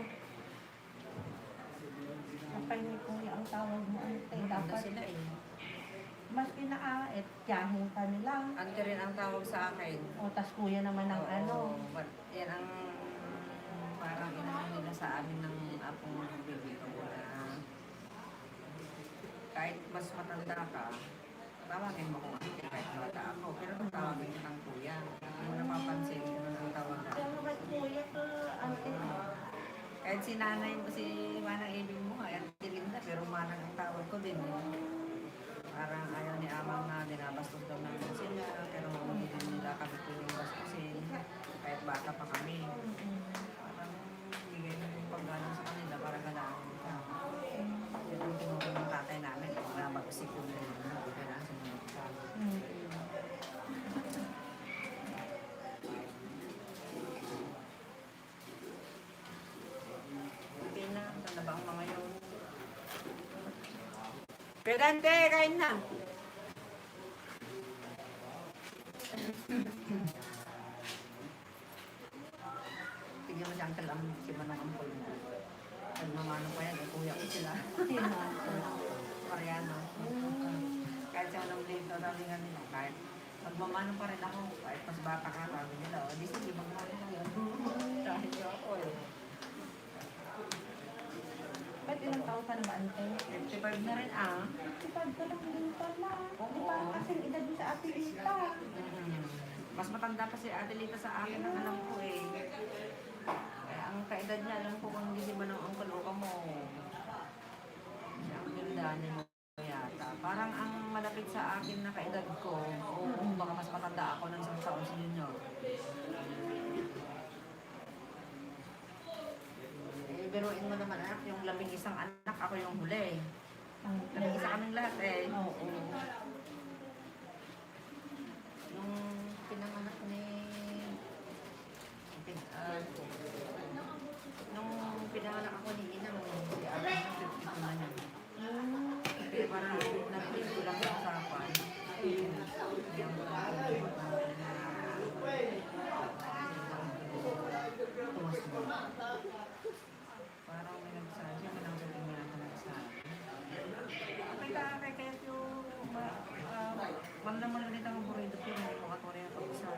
Kapag ni kuya ang tawag mo, ano tayo Maganda dapat. sila eh. Mas pinaaet, tiyahin ka nila. Ante rin ang tawag sa akin. O, tas kuya naman ang ano. Yan ang parang inano nila sa amin ng apong baby ko na kahit mas matanda ka, tawagin mo kung ate kahit bata ako. Pero kung tawagin ko ng kuya, hindi mo napapansin kung ano ang tawag na. Pero kay kuya to, ano Kahit si nanay mo, si Manang Ibig mo, ay Ate Linda, pero Manang ang tawag ko din. Parang ayaw ni Amang na dinabastos daw namin sila, pero hindi din nila kami pwedeng bastusin, kahit bata pa kami. Parang bigay na yung paggalang sa kanila para galaan ka. Yun ang tinutulong ng tatay namin, na mag-isip yung hindi kailangan sumunod ka. Okay na, saan na ba ang mga yun? Pedante, kain na! Tignan mo si Uncle ang si Manong Ampol mo. Nagmamano pa yan, kuya ko sila. Mariano. Kahit siya walang blade daw, sabi nga nila, kahit magmamano pa rin ako, kahit mas bata ka, sabi nila, o di sige, magmano ka yun. Dahil niyo ako eh. ba't ilang taon ka na ba, ante? 55 na rin ah. Ipag ka lang din pala. Di ba kasing edad mo sa ate Lita? Mas matanda pa si Ate Lita sa akin ang alam ko eh. Kaya ang kaedad niya, alam ko kung hindi si Manong Uncle o kamo. Siya ang gildanin mo yata. Parang ang malapit sa akin na kaedad ko, o baka mas matanda ako ng isang taon si Junior. Eh, biruin mo naman anak, yung labing isang anak, ako yung huli. Labing isa kaming lahat eh. Oo. Nung pinanganak ni nung pinanganak ako ni Inang si Ate ng 52 na niya. Pero parang nag-click ko lang sa usapan. Yung parang may nagsabi siya, may nagsabi mo lang nagsabi. Okay ka, kaya yung wala mo lang dito ang burrito ko, hindi mo katuri ang pag-usap.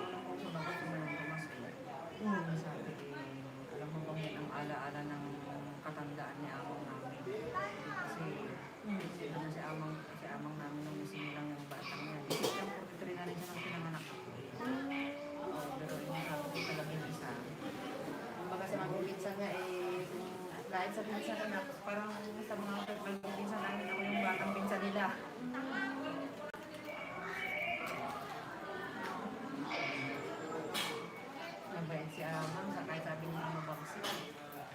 Alam ko sa bago tumayong tumas eh. Sabi eh, alam mo bang yan ang alaala ng katandaan ni amang namin. Kasi si amang namin nung sinilang yung batang yan. Kasi siyang 43 na rin siya nang pinanganak ako. Pero yung sabi ko talagang isa. Kumbaga sa mga pinsan nga eh, dahil sa pinsan ko na, parang sa mga pinsan namin, ako yung batang pinsan nila. Mabait si Amang, sa kahit sabi niya mabagsik.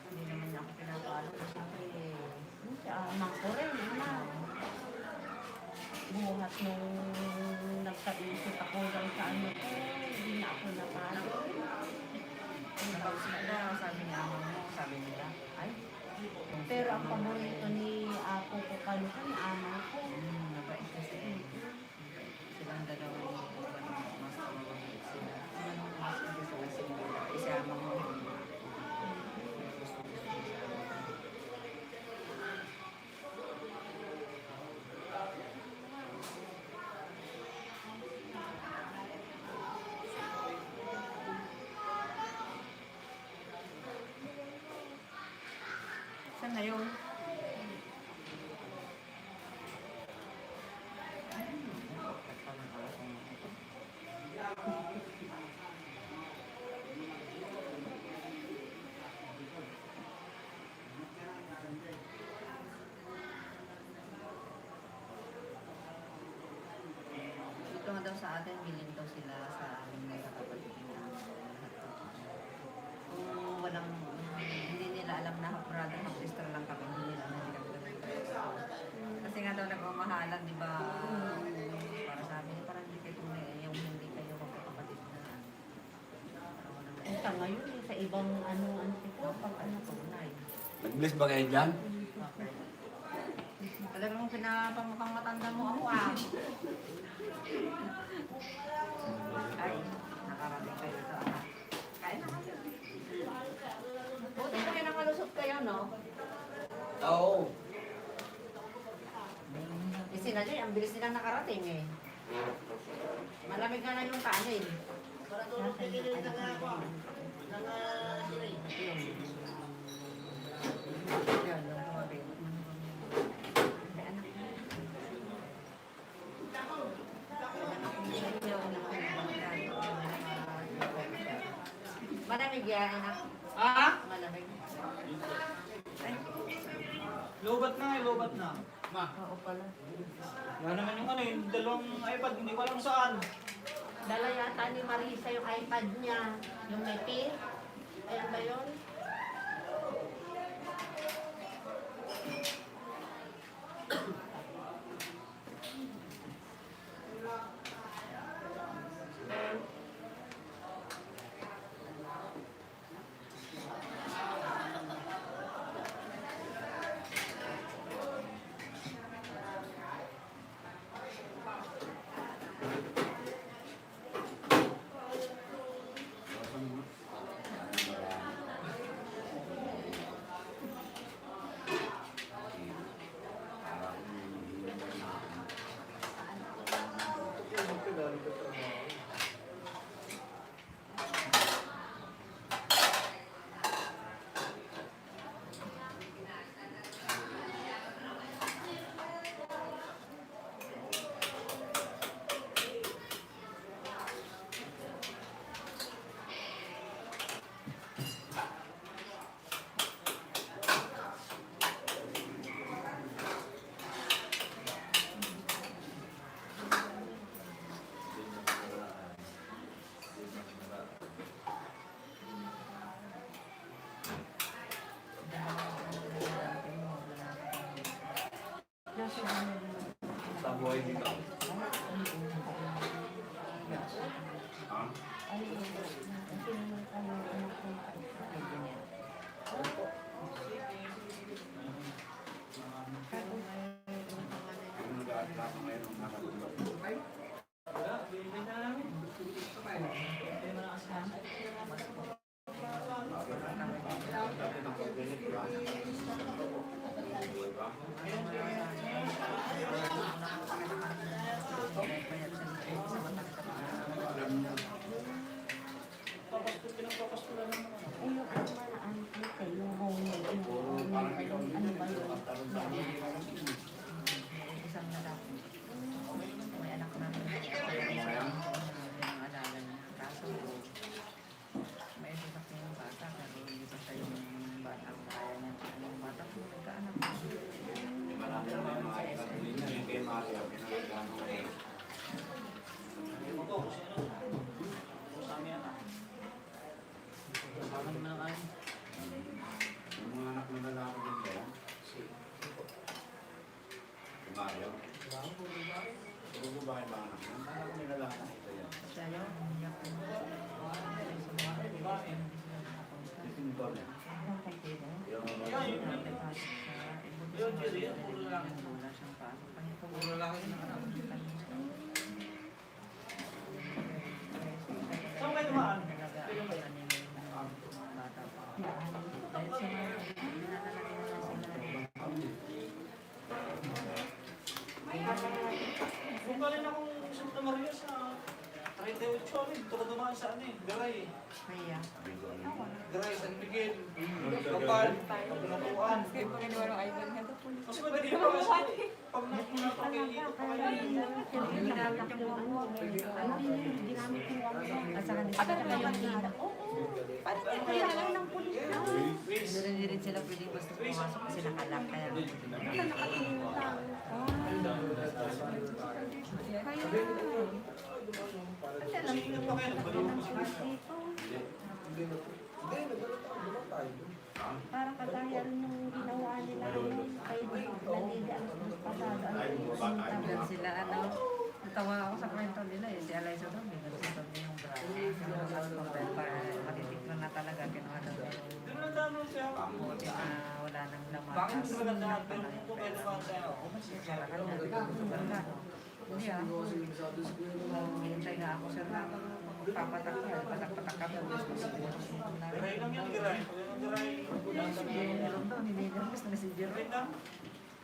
Hindi naman niya ako pinapalo. Siyempre eh, Si amang ko rin, ama. Buhat nung nagka-isip Pero ang paborito ni Apo ko kanina, ni ama ko. Mabait kasi. Silang dalawa yung mas mababait sila. Mas gusto sila isama mo. Saan na yun? Dito nga daw sa atin, bilhin daw sila sa amin mga kapatid na kung walang, hindi nila alam na brother, half sister lang kami, hindi nila alam na kami kasi nga daw nagmamahalan, di ba? Para sa amin, parang hindi kayo yung hindi kayo magkakapatid na parang walang Ito ngayon, sa ibang antiko, pag ano ko, tunay. Nag-bless ba kayo dyan? Okay. Talagang pinapamukhang matanda mo ako ah. Ay, nakarating kayo ito ah. Kain na kayo. buti pa kayo nakalusot kayo, no? Oo. Eh sila dyan, ang bilis nilang nakarating eh. Malamig nga na yung kanin. Para doon tigilin na nga ako. Yan, yung tumabi. Ay, anak. Malamig yan, anak. Ah? Malamig. Ay, Lobat na, lobat na. Ma, oo pala. wala naman yung yung dalawang iPad, hindi ko alam saan. Dala yata ni Marisa yung iPad niya, yung may pin. Ayun ba yun? Sa buhay dito. Ha? Ano nag-aaral ako ngayon ng nakatulog? Dati ng pag-ganit ba? Buhay ba? Tapos Dito ko dumaan sa ano eh, Garay. Kaya. Garay, San Miguel. Kapal. Kabunakuan. Kasi pag ginawa ng iPad nga, tapos Mas madali pa kasi pag nakapagkakita pa kayo. Ginamit yung wangwang. Ano din yun? Ginamit yung wangwang. At saka At ano naman dila. parang Kaya kaya kaya lang ng pulis na. Pero hindi rin sila pwedeng basta pumasok kasi nakalak. Kaya nakatingin na tao. Kaya kasi alam Ingat pa kayo, nagbalong pa sila. parang kagaya rin yung ginawa nila kay Lanida ang pasado. Tagal sila ano. Natawa ako sa kwento nila eh. Si Eliza doon, may nagsusunod niya yung bra. Para matitikman na talaga. Kinuha daw niya yung Doon lang dami siya. buti na wala nang laman. Bakit Tapos, hindi maganda? Pero pala kung yung kung pera. kailan sa'yo. Sarakan na, sugar ka, no? Hindi ah. Hintay nga ako sir na papatak niya. Patak-patak kami. Garay lang yan, Garay. Pag yung Garay, Meron daw, nililigtas na si Jero. Garay lang.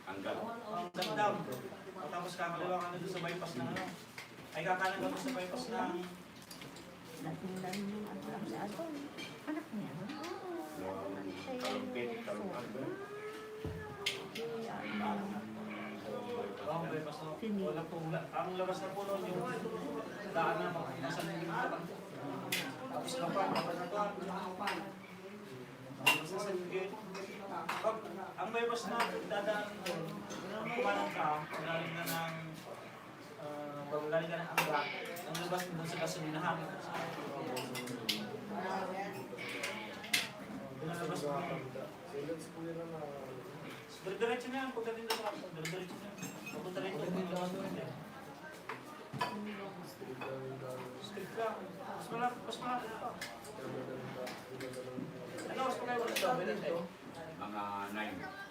Ang gandam. Tapos kakaliwa ka na doon sa bypass ng ano. Ay kakanan ka doon sa bypass ng Natingnan yung ano lang si Anton. Anak niya, no? ang bypass ng wala po. Ang labas na po noon yung daan na nasa nilingkatan. Tapos lapan, lapan na to. Tapos sa Miguel. Ang bypass na dadaan doon, kumanan ka, galing na ng galing ka ng Angga. Ang labas doon sa gasolinahan. Pinalabas mo. Diretso na yan, pagdating doon ako. Diretso na yan. Papunta rin doon. Street lang. Mas malapit pa. Ano, mas malapit wala daw. Mga 9.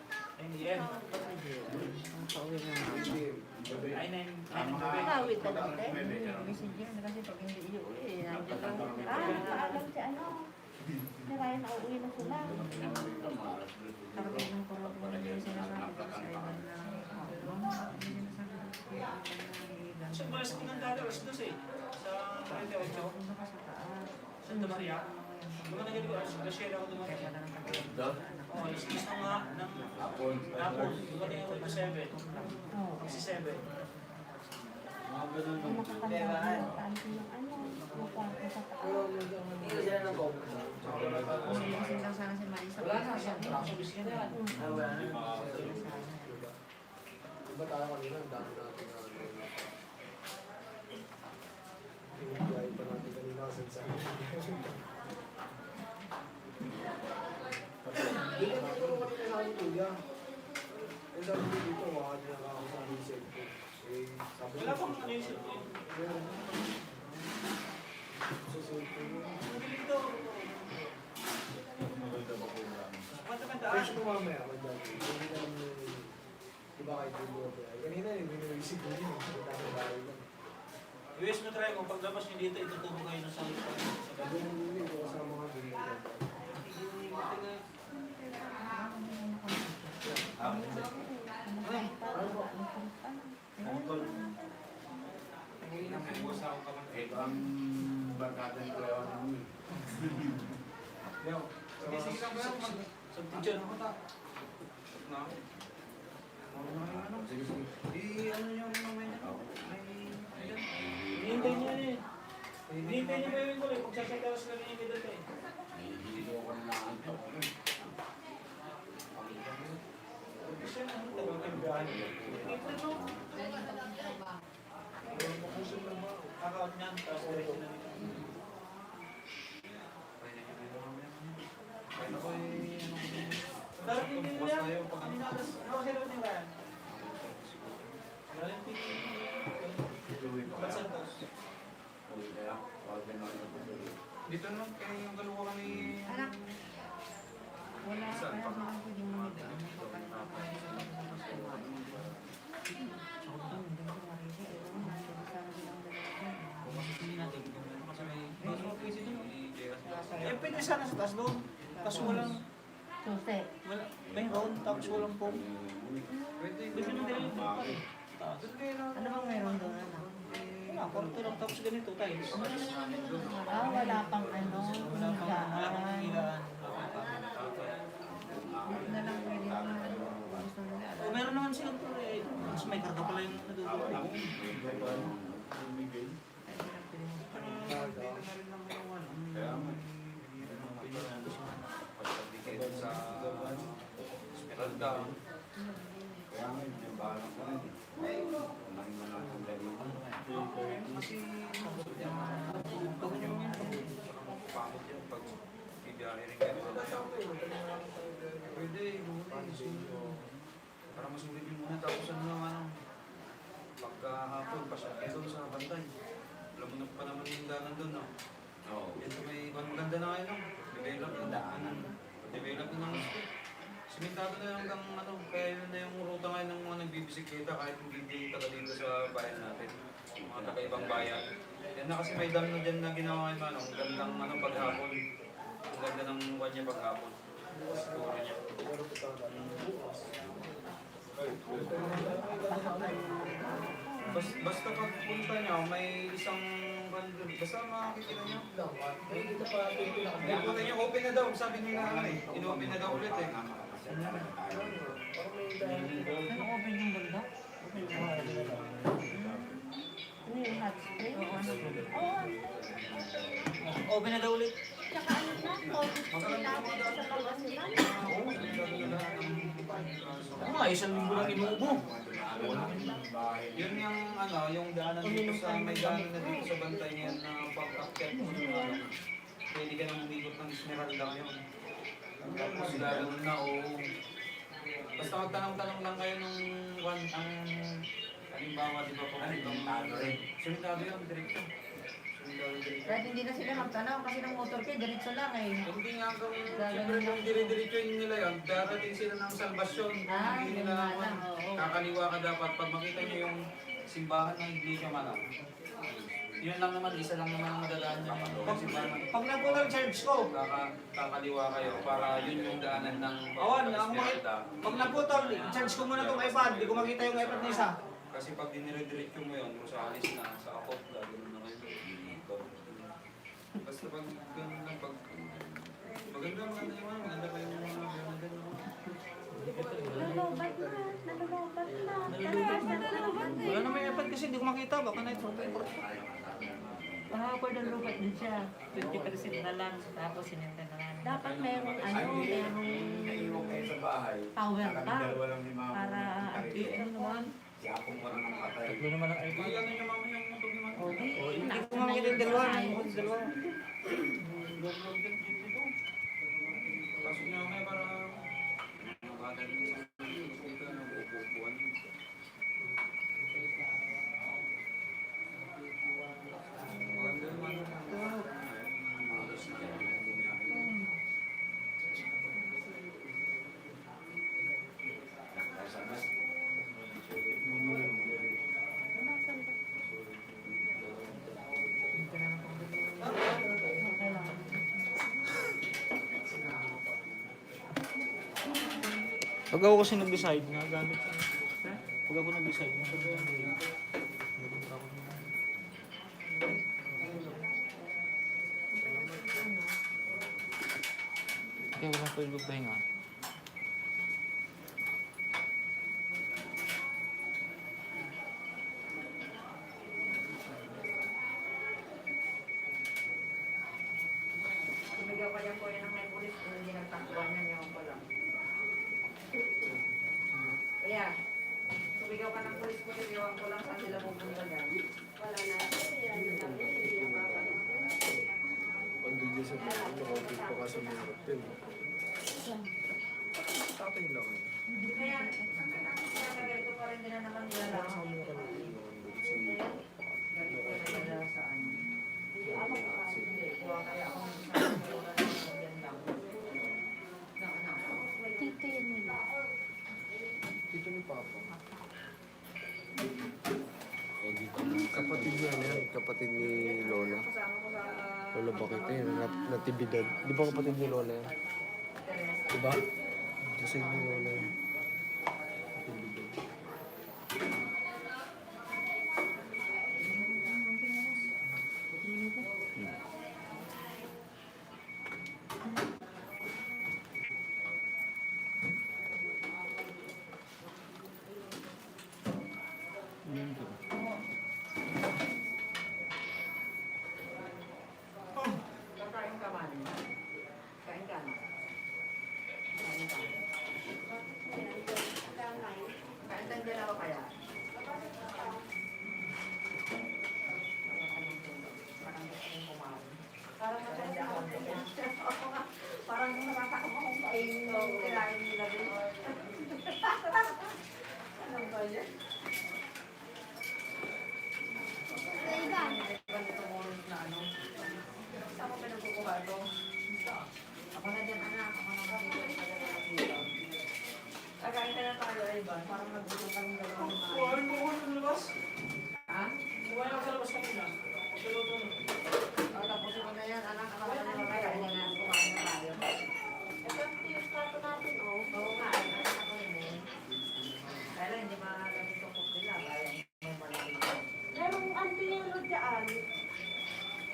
NDM. Pauwi na nga. Ay, 9. Kawit na lang, te. Messenger na kasi pag hindi iuwi, nandiyan lang. Paalam si ano. Si Ryan, nauwi na sila. Tapos nung kurot mo na sinasabi ko sa ilan na hindi sinasabi ko Sa Malas ko ng dati, alas 12 sa 38. Santa Maria. Mga naging ko, alas 7 ako dumating. Kaya wala nang tagal. Oh, alas 10 na nga ng hapon. Dumating ako sa 7. Kasi 7. Nakakalaman ng ano, mukha ko sa taas. Kasi lang sana si Marisa. Wala na siya. Sa bisyan yan. Diba tayo kanina, ang dami natin na pinagbiyahe pa natin kanina kasi sa Hindi ko natulong kanina sa akin, kuya. Eh, sabi ko dito, wakad niya ako sa amin cellphone. Eh, sabi Wala pang ano yung cellphone. meron. Sa cellphone mo. Dito. Pagkakandaan. Ay, siya mamaya, magdati. Hindi namin, diba kahit yung mga biyahe. Kanina, hindi na isip ko yun. Hindi namin bahay lang. US mo try mo, paglabas nyo dito, ituturo kayo ng sa Sabi mo muna, ito kasama ka din. Ito ang barkada ni Kuya Juan. Sige lang ba? Substitution. Sige, sige. Ano nyo rin mamaya na? Hinihintay niya eh. Hinihintay niya gawin ko eh. Kung sasagawas na rin yung dito eh. Hindi ko na antok. Kasi na, tagal kayo biyahe. Ito no. Kaka-out niyan, tapos diretso na dito. Darating din nila. Kanina alas, ano kasi daw nila yan? Darating din. Ba't Santos? Dito no, kaya yung galuwa kami... Anak. Wala, kaya mga pwedeng manita. Ano pa kayo kapag Eh, pwede sana sa taas doon. Kaso walang, Susi. mayroon, tapos walang pong. Pwede Gusto nyo din yung taas. Ano bang meron doon, anak? Wala, kwarto lang tapos ganito, tiles. Wala pang ano, Wala pang higaan. Na lang pwede naman. Gusto nila. O, meron naman silang pero mas may karga pala yung nadudulog. Para masulit yung muna tapos ano naman pagkahapon pasya kayo doon sa bantay. Alam mo na pa naman yung danan doon, no? Oo. Yan may maganda na ngayon, no? Develop na develop na ng simentado na hanggang ano, kaya yun na yung ruta ngayon ng mga nagbibisikleta kahit hindi taga dito sa bayan natin. Mga taga-ibang bayan. Yan na kasi may dam na dyan na ginawa ngayon, ano? Ang gandang ano, paghapon. Ang ganda ng buwan niya paghapon. Siguro niya. Basta pagpunta niyo, may isang random. Basta makikita niyo. Punta niyo, open na daw. Sabi nila ano eh. In-open na daw ulit eh. Ano open yung banda? Ano yung hot spring? Open na daw ulit. Tsaka ano na, COVID na sa Pangasinan. Isang linggo lang inuubo. Yun yung ano, yung daanan dito sa may daanan na dito sa bantay niyan na pag-akyat mo yung ano. Pwede ka nang umikot ng Esmeralda ngayon. Tapos lalong na basta magtanong-tanong lang kayo nung ang halimbawa, di ba po? Sumitado yun, direkto. Kahit hindi na sila magtanaw kasi ng motor kay diretso lang eh. Hindi nga kung siyempre nung dire-diretso nila yun, darating sila ng salvasyon. Hindi nila naman kakaliwa ka dapat. Pag makita nyo yung simbahan ng Iglesia Manang, yun lang naman, isa lang naman ang madadaan nyo yung simbahan. Pag nagpunta ng church ko, Kakaliwa kayo para yun yung daanan ng awan, pag nagpunta, charge ko muna itong iPad, di ko makita yung iPad na isa. Kasi pag dinire-diretso mo yun, Rosales na, sa Akot, gano'n na kayo. Basta pag ganun lang, pag maganda yung ano, maganda pa yung mga maganda. Nalobat na. Nalobat na. Wala na may iPad kasi hindi ko makita, baka na-itro. Pahapon ang lupat din siya. 20% na lang. Tapos sinenta na lang. Dapat merong merong Naiiwan kayo sa bahay. power Kami bank dalawa lang ni Mama. para ano naman. Si Apong walang ang patay. Tatlo naman ang iPad. Ano nyo mama yung motor ni Mama? Hindi ko makita yung dalawa. Dalawa. Pasok nyo mamaya para makadali sa dito na upo-upuan. Maganda naman. Alas na yung bumiyahe. Pag ako kasi nag-decide, nagamit siya. Pag ako nag-decide, kaya walang tulog ba nga? Sumigaw pa niya po yan ang may pulis kung hindi nagtakbuhan niya niya ko lang. Kaya, sumigaw ka ng pulis ko, iwan ko lang saan sila pupunta dyan. Wala na. Pag di dyan sa mga nakapit pa ka sa mga hotel. Tatay lang eh. Kaya, kaya ganito pa rin din na naman nila lang. Kasama ka na yun. Ganito pa rin nila saan. Hindi, kaya ako nagsasabi yan lang. Na anak ko. Tito yan nila. Dito ni Papa. Kapatid niya yan, kapatid ni Lola. Kasama ko sa... Lola bakit yun? Natividad. Di ba kapatid ni Lola yan? Di ba? Kasi ni Lola yan. Natividad. Parang masarap na kape niya. Parang natatakot akong kainin yung kinain nila din. Ano ba yan? Ganito orange na ano. Saan ko pinagkukuha ito? Ako na dyan anak. Ako na dito. Kakain ka na tayo, Ivan. Parang nagbuto kami dalawa ni Maya. Kuhain mo ko sa labas. Ha? Kuhain ako sa labas kanina. Pagkaluto na. Tapusin ko na yan, anak. Ako na lang kaya. Hindi na kumain na tayo. Ito yung plato natin, oh. Oo nga, anak ako yun eh. Kaya lang, hindi magagamit yung cook nila. Kaya may malaki. Merong antinelo dyan.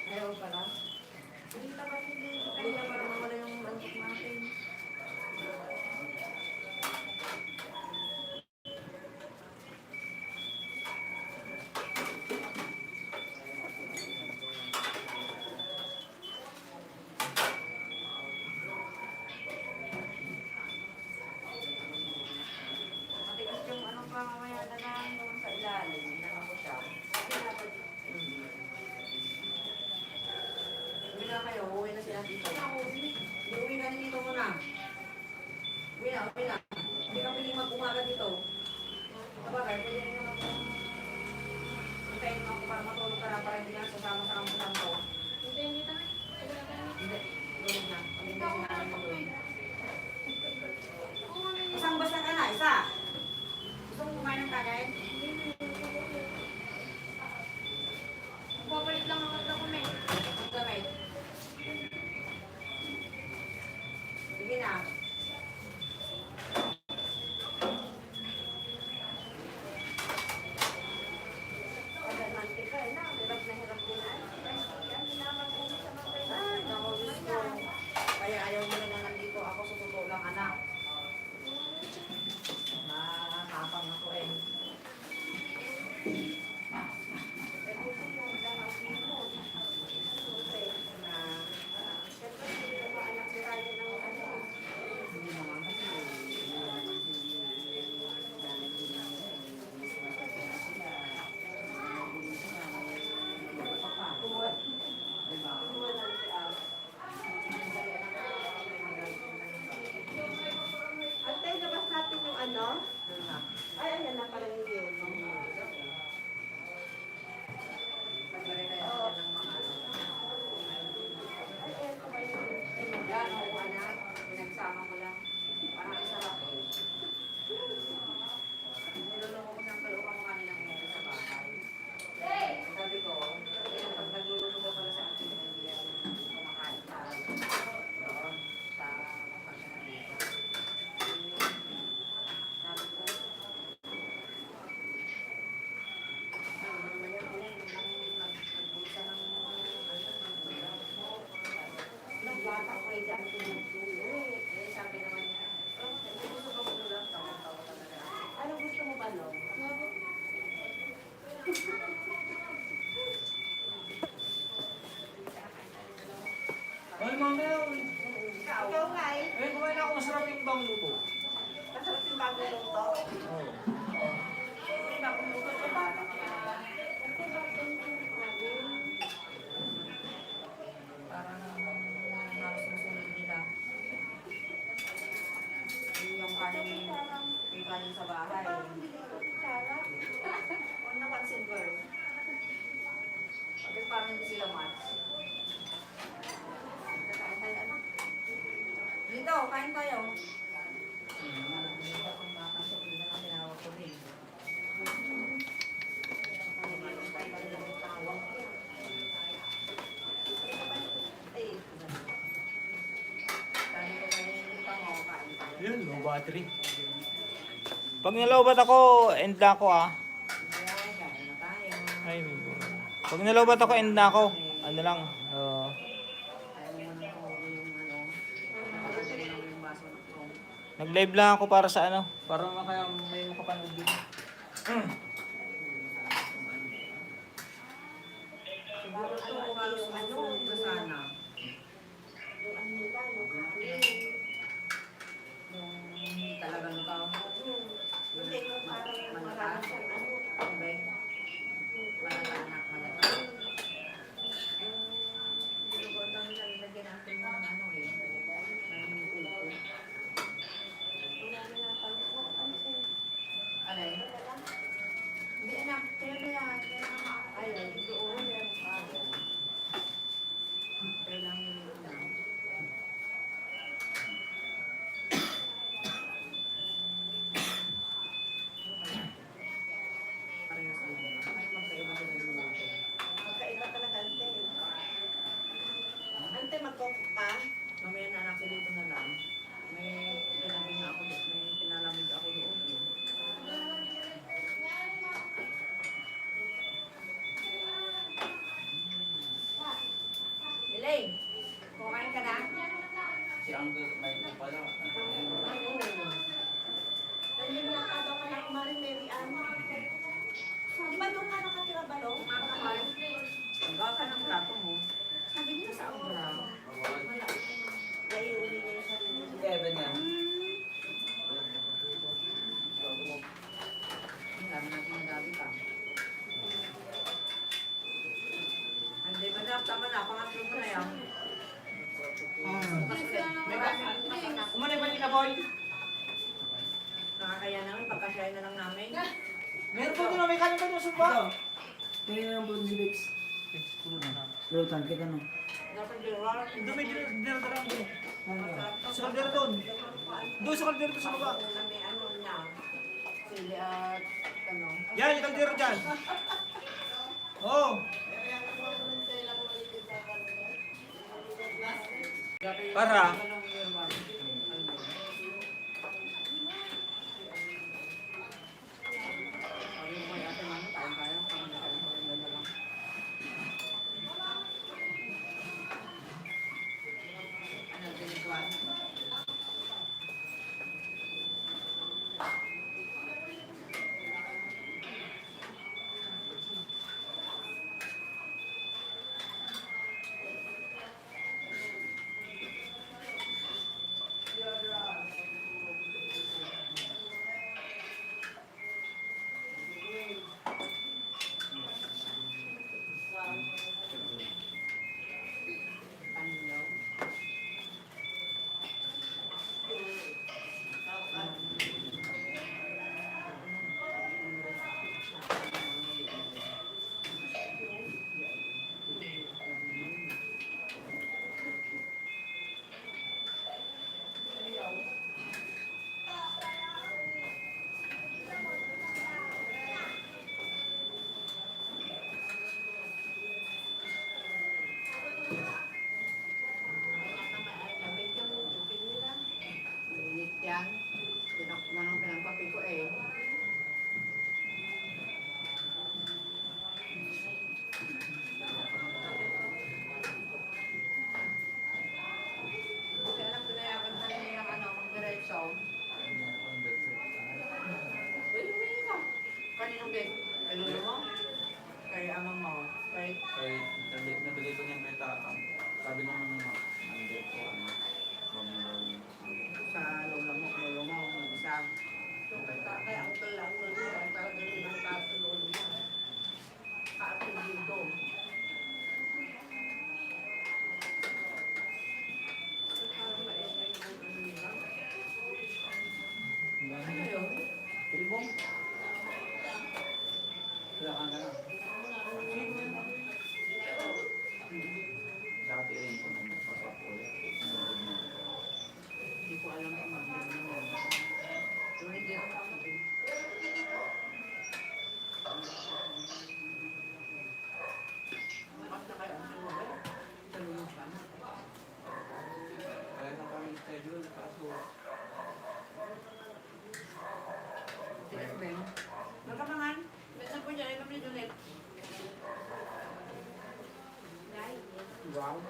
Ayaw pala. Hindi pa kasi dito. Hindi na para mawala yung langkot natin. Matigas yung anong pamamaya na lang yung sa ilalim. Inano ko siya. Uwi na kayo, uwi na sila dito. Uwi na dito muna. Uwi na, uwi na. Hindi ka piling mag-umaga dito. Sabagay, pwede rin naman kung hintayin mo ako para matulog ka na para hindi ka sasama sa kampusan ko. Hindi, tulog na. Pag hindi sinabi mo doon. Isang basta ka na, isa. Gusto mo kumain ng tagay? Babalik lang ako sa kumain. Ang gamit. Sige na. Pagdamante ka, eh, na. Hirap na hirap din. Ay, naku, Diyos ko. Kaya ayaw mo na nandito ako sa totoo lang, anak. Nakakapang ako eh. Hindi naman kasi. Hindi naman Ate, labas natin yung ano? Ay, ayan na pala yung yelo. Yan, oo, anak. Pinagsama ko lang. Parang ang sarap eh. Niloloko ko ng kalukan mo kanilang ngayon sa bahay. Sabi ko, pag nagluluto ko pala sa akin, hindi yan kumakain pa. Doon, sa kapagana dito. Sabi ko, ano naman yan, nagbulsa ng Nung bata ko ay dyan tinutulog. eh, sabi naman niya, gusto ko lang, tawa-tawa talaga. Ano gusto mo ba, Long? Ay, mamaya. Ikaw nga eh. Eh, kumain na ako masarap yung bang luto. Masarap yung bago luto. Oo. Kasi bagong luto sa bata ka pa. Kasi bagong luto namin. Parang halos masunod nila. Yung kanin sa bahay. Parang hindi ko kutsara. Huwag napansin ko eh. Bakit parang hindi sila match? Kakain tayo ano? Dito, kain tayo. Dito kung makasok, hindi na tinawag ko din. Kain tayo lang yung tawag. Ay, Sabi ko kayo yung tango, kain tayo. Yun, low battery. Pag nilowbat ako, end na ako ah. Kain na tayo. Ay, pag nilowbat ako, end na ako. Ano lang, Ayaw mo nang kahuli yung ano. Nakakasok mo lang yung baso ng tong. nag-live lang ako para sa ano, para kaya may makapanood din. Siguro ito kung halos masunod na sana. yung ano nila, yung kanin. Yung hindi talaga lukaw. Hindi yung parang marami siyang ano. Okay. Malata anak, malata. Yung binubuan ng Lay, kumain ka na? Si Uncle Mike mo pala. Nandiyan na ka daw kay Maring Mary Ann. Di ba doon ka nakatira ba, Lo? Gawa ka ng plato mo. Sabi niya sa obra. Naiuli niya yung sarili niya. Kevin yan. Ang dami natin magabi ka. Hindi ba na, tama na, pangatlo mo na yan. Umanay ba nila, boy? Nakakaya namin, pagkasyahin na lang namin. Meron pa doon, may kanin pa doon, sumba. Kaya lang po si Bex. Pulo na na. Lutan, kita no. Dapat dinara. Doon may dinadala ko. Sa kaldero doon. Doon sa kaldero doon sa baba. May ano niya, sili at ano. Yan, yung kaldero dyan. Oo. Para? Init yan. Tinakman ang pinagpapi ko eh. Kaya lang pinayagan na niya yung ano, mag-diretso. Pwede mo yun lang. Kaninong din? Kay lolo mo? Kay amang mo? Kay Kay nabigay ko niyan kay Tatang. Sabi naman ng hindi ko ano. sa lolo mo, isa. Kaya ang lang nun, ang talaga ng katulog niya. Kaatulog dito. Ano yun? Pilbong. Wala ka na lang. Dati rin ko nung pasapoy. Hindi ko alam kung magiging yun. Pero hindi ako sabi. Bakit na kayo ang suwagay? Talunod ka na. Kaya na kami schedule. Kaso Tigas ba yun? Magkamangan. Minsan po niya, inom ni Juliet. Wow.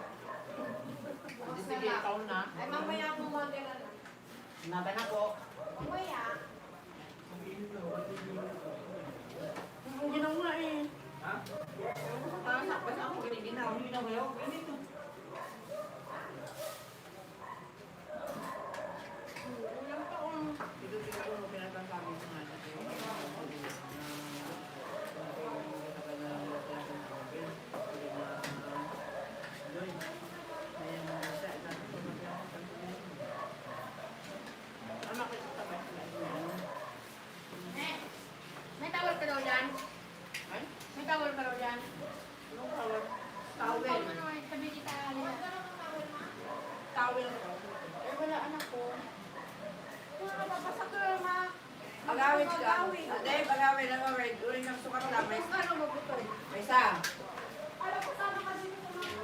Hindi sige, taon na. Ay, mamaya mo magana na. Naban ako. Mamaya. Ang ginaw nga eh. Ha? Pasak, basta ako giniginaw. Hindi na kayo. Ganito. Ulang taon. Dito siguro pinagkasabi ko nga natin. May tawal ka daw dyan? May tawal ka daw dyan? Anong tawag? Towel. Ano ay sabi kita nila? Towel. Eh wala anak ko. Nakakabasa ko ma. Bagawit ka. Hindi, bagawit. Bagawit. Uling ng sukat lang. May Ano mo po to? may isa. Alam ko sana kasi ito mga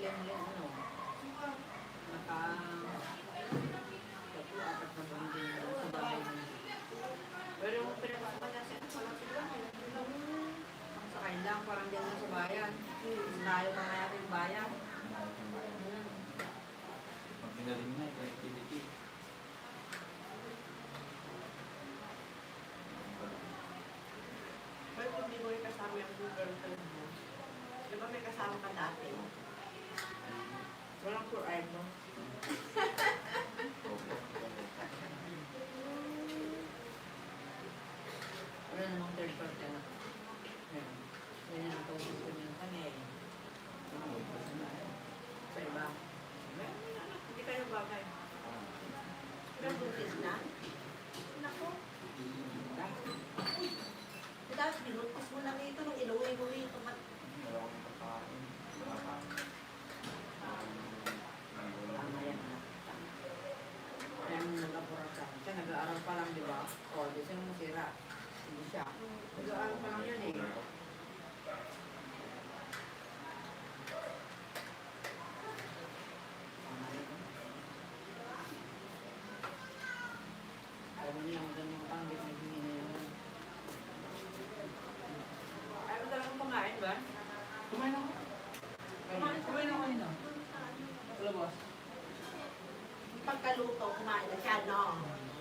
kaibigan nila, ano, naka, tatlo, apat na buwan din sa bahay nila. Pero yung pinapasok niya siya, wala sila. Ang sakay lang, parang dyan lang sa bayan. Layo pa nga natin yung bayan. Pag pinalim na, connectivity. Pero kung di mo yung kasama yung girlfriend mo, di ba may kasama ka dati? Walang Quran, no? Wala namang third party na. Ganyan ang tawag ko niyan kami. Sa iba. Hindi kayo bagay. Pero buntis na? Nako. Tapos binuntis mo lang ito nung inuwi mo rito. Tama yan. Kaya nung nag-apura ka. Siya nag-aaral pa lang, di ba? O, di siya masira. Hindi siya. Nag-aaral pa lang yun eh. Ayaw niya ang ganyang panggit na hindi na yun. Ayaw mo talagang pangain ba? Kumain ako. Kumain ako kanina. Wala boss. Pagkaluto, kumain na siya, no?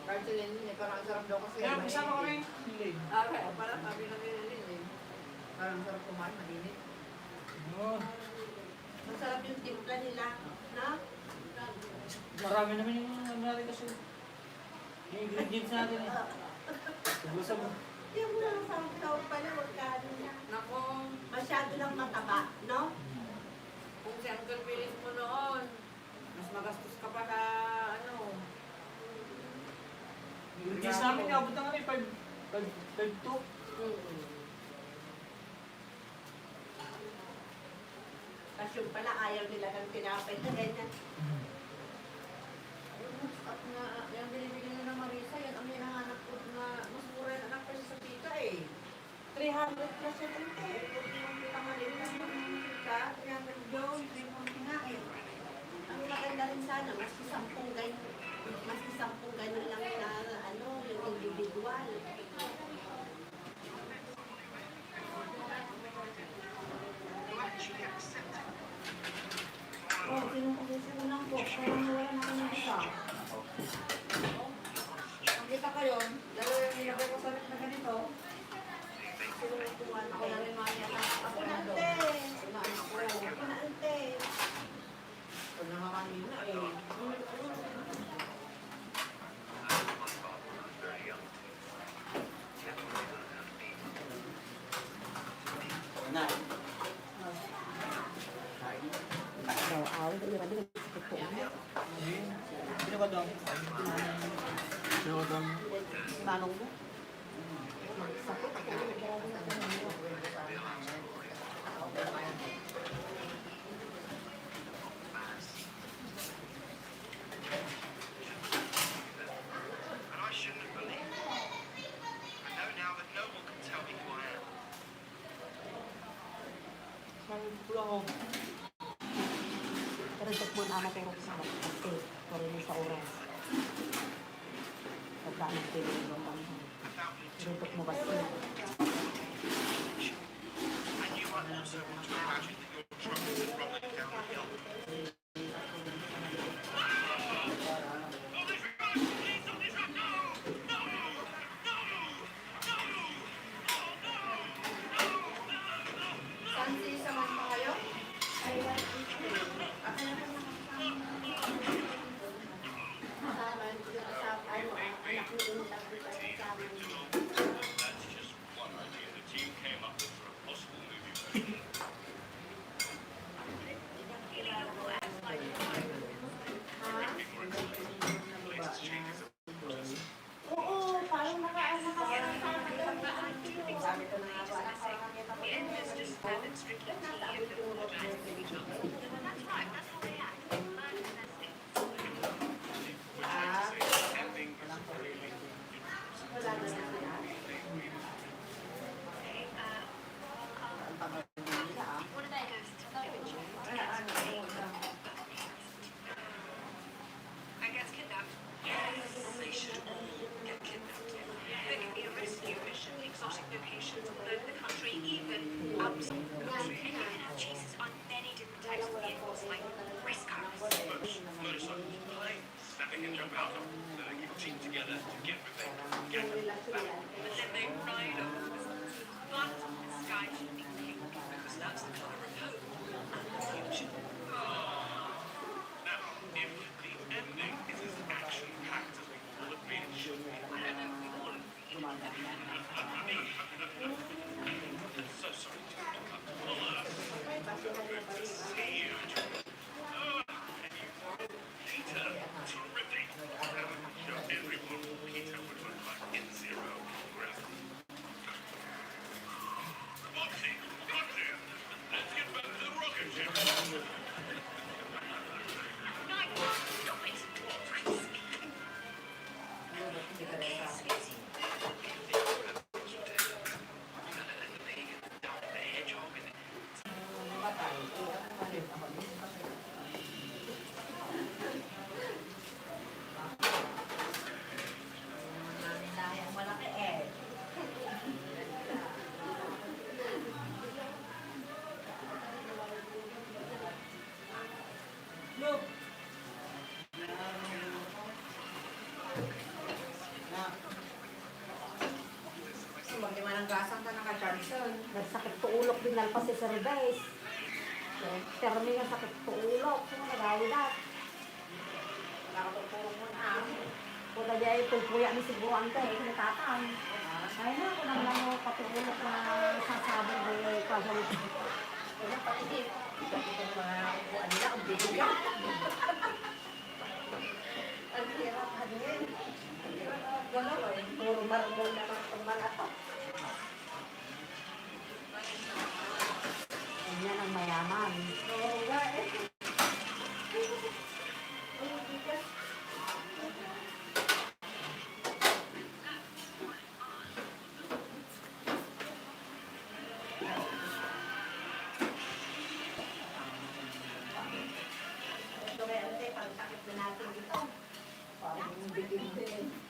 Kahit si Lenny, parang sarap daw kasi. Kaya kasama ko rin. Hindi. Kaya parang sabi na ni Lenny eh. Parang sarap kumain, malinit. Oh, Masarap yung timpla nila, no? marami naman yung ano natin kasi. Yung ingredients natin eh. Gusto mo. Yung mga sampaw pala, huwag ka ano na. Nako, Masyado lang mataba, no? kung si Uncle Philip mo noon, mas magastos ka pa ka, ano. Ingredients namin, abot na kami 5-2. Tapos yung pala, ayaw nila ng tinapay na ganyan. At na, yung binibili nyo ng Marisa, yan ang hinahanap ko na mas mura yung anak kasi sa tita eh. 300 plus yung ito. Hindi mo kita maliit na yung tita, 300 daw, hindi mo kinain. Ang maganda rin sana, maski 10 ganyan. Maski 10 ganyan lang na, ano, yung individual. Oh, sinong mo lang po, parang wala na kami isa. Ang kita ko yun, dalawa yung nilagay ko sa na ganito. Sinukuhan Ako ko. na rin maya na. Ako na, ante. Kumain ko. Ako na, ante. Ito na nga kanina eh. Sino ba daw? Sino dam? Manong mo? And I shouldn't have believed it. I know now that no one can tell me who I am. Pula ako. Pero ito na ako pero sa ate. Pero sa oras. Pagkaan ng pili ng bangsa. Rintok mo ba siya? And you might also want to imagine that your truck is rolling down the hill. Sansi, samahan pa kayo? That's just one idea the team came up with for a possible movie version. Oo, parang nakaano ka. Sabi ko na nga ba, parang nakita ko. Wala na sila. Ang tagal nila ah. Ay, ano, Ang malaki eh. Look. Magdiman ang gasang ka naka-Johnson. Nagsakit po ulok din lang pa si Sir Bes. Termi nga sakit po ulok. Kung nagawin Nakatutulong mo na. kung nagyay pulpuya ni Siguan ka eh, kinatatan. Ay na, kung naman lang mo patulok na sasabong ay kasalit. Wala pati din. Itong mga upuan nila, ang bibigat. Ang hirap hanin. Gano'n eh. Puro marmol na itong mga to. Yan ang mayaman. Oo nga eh. Ito kaya ante, pang sakit na natin ito. Parang bigil din.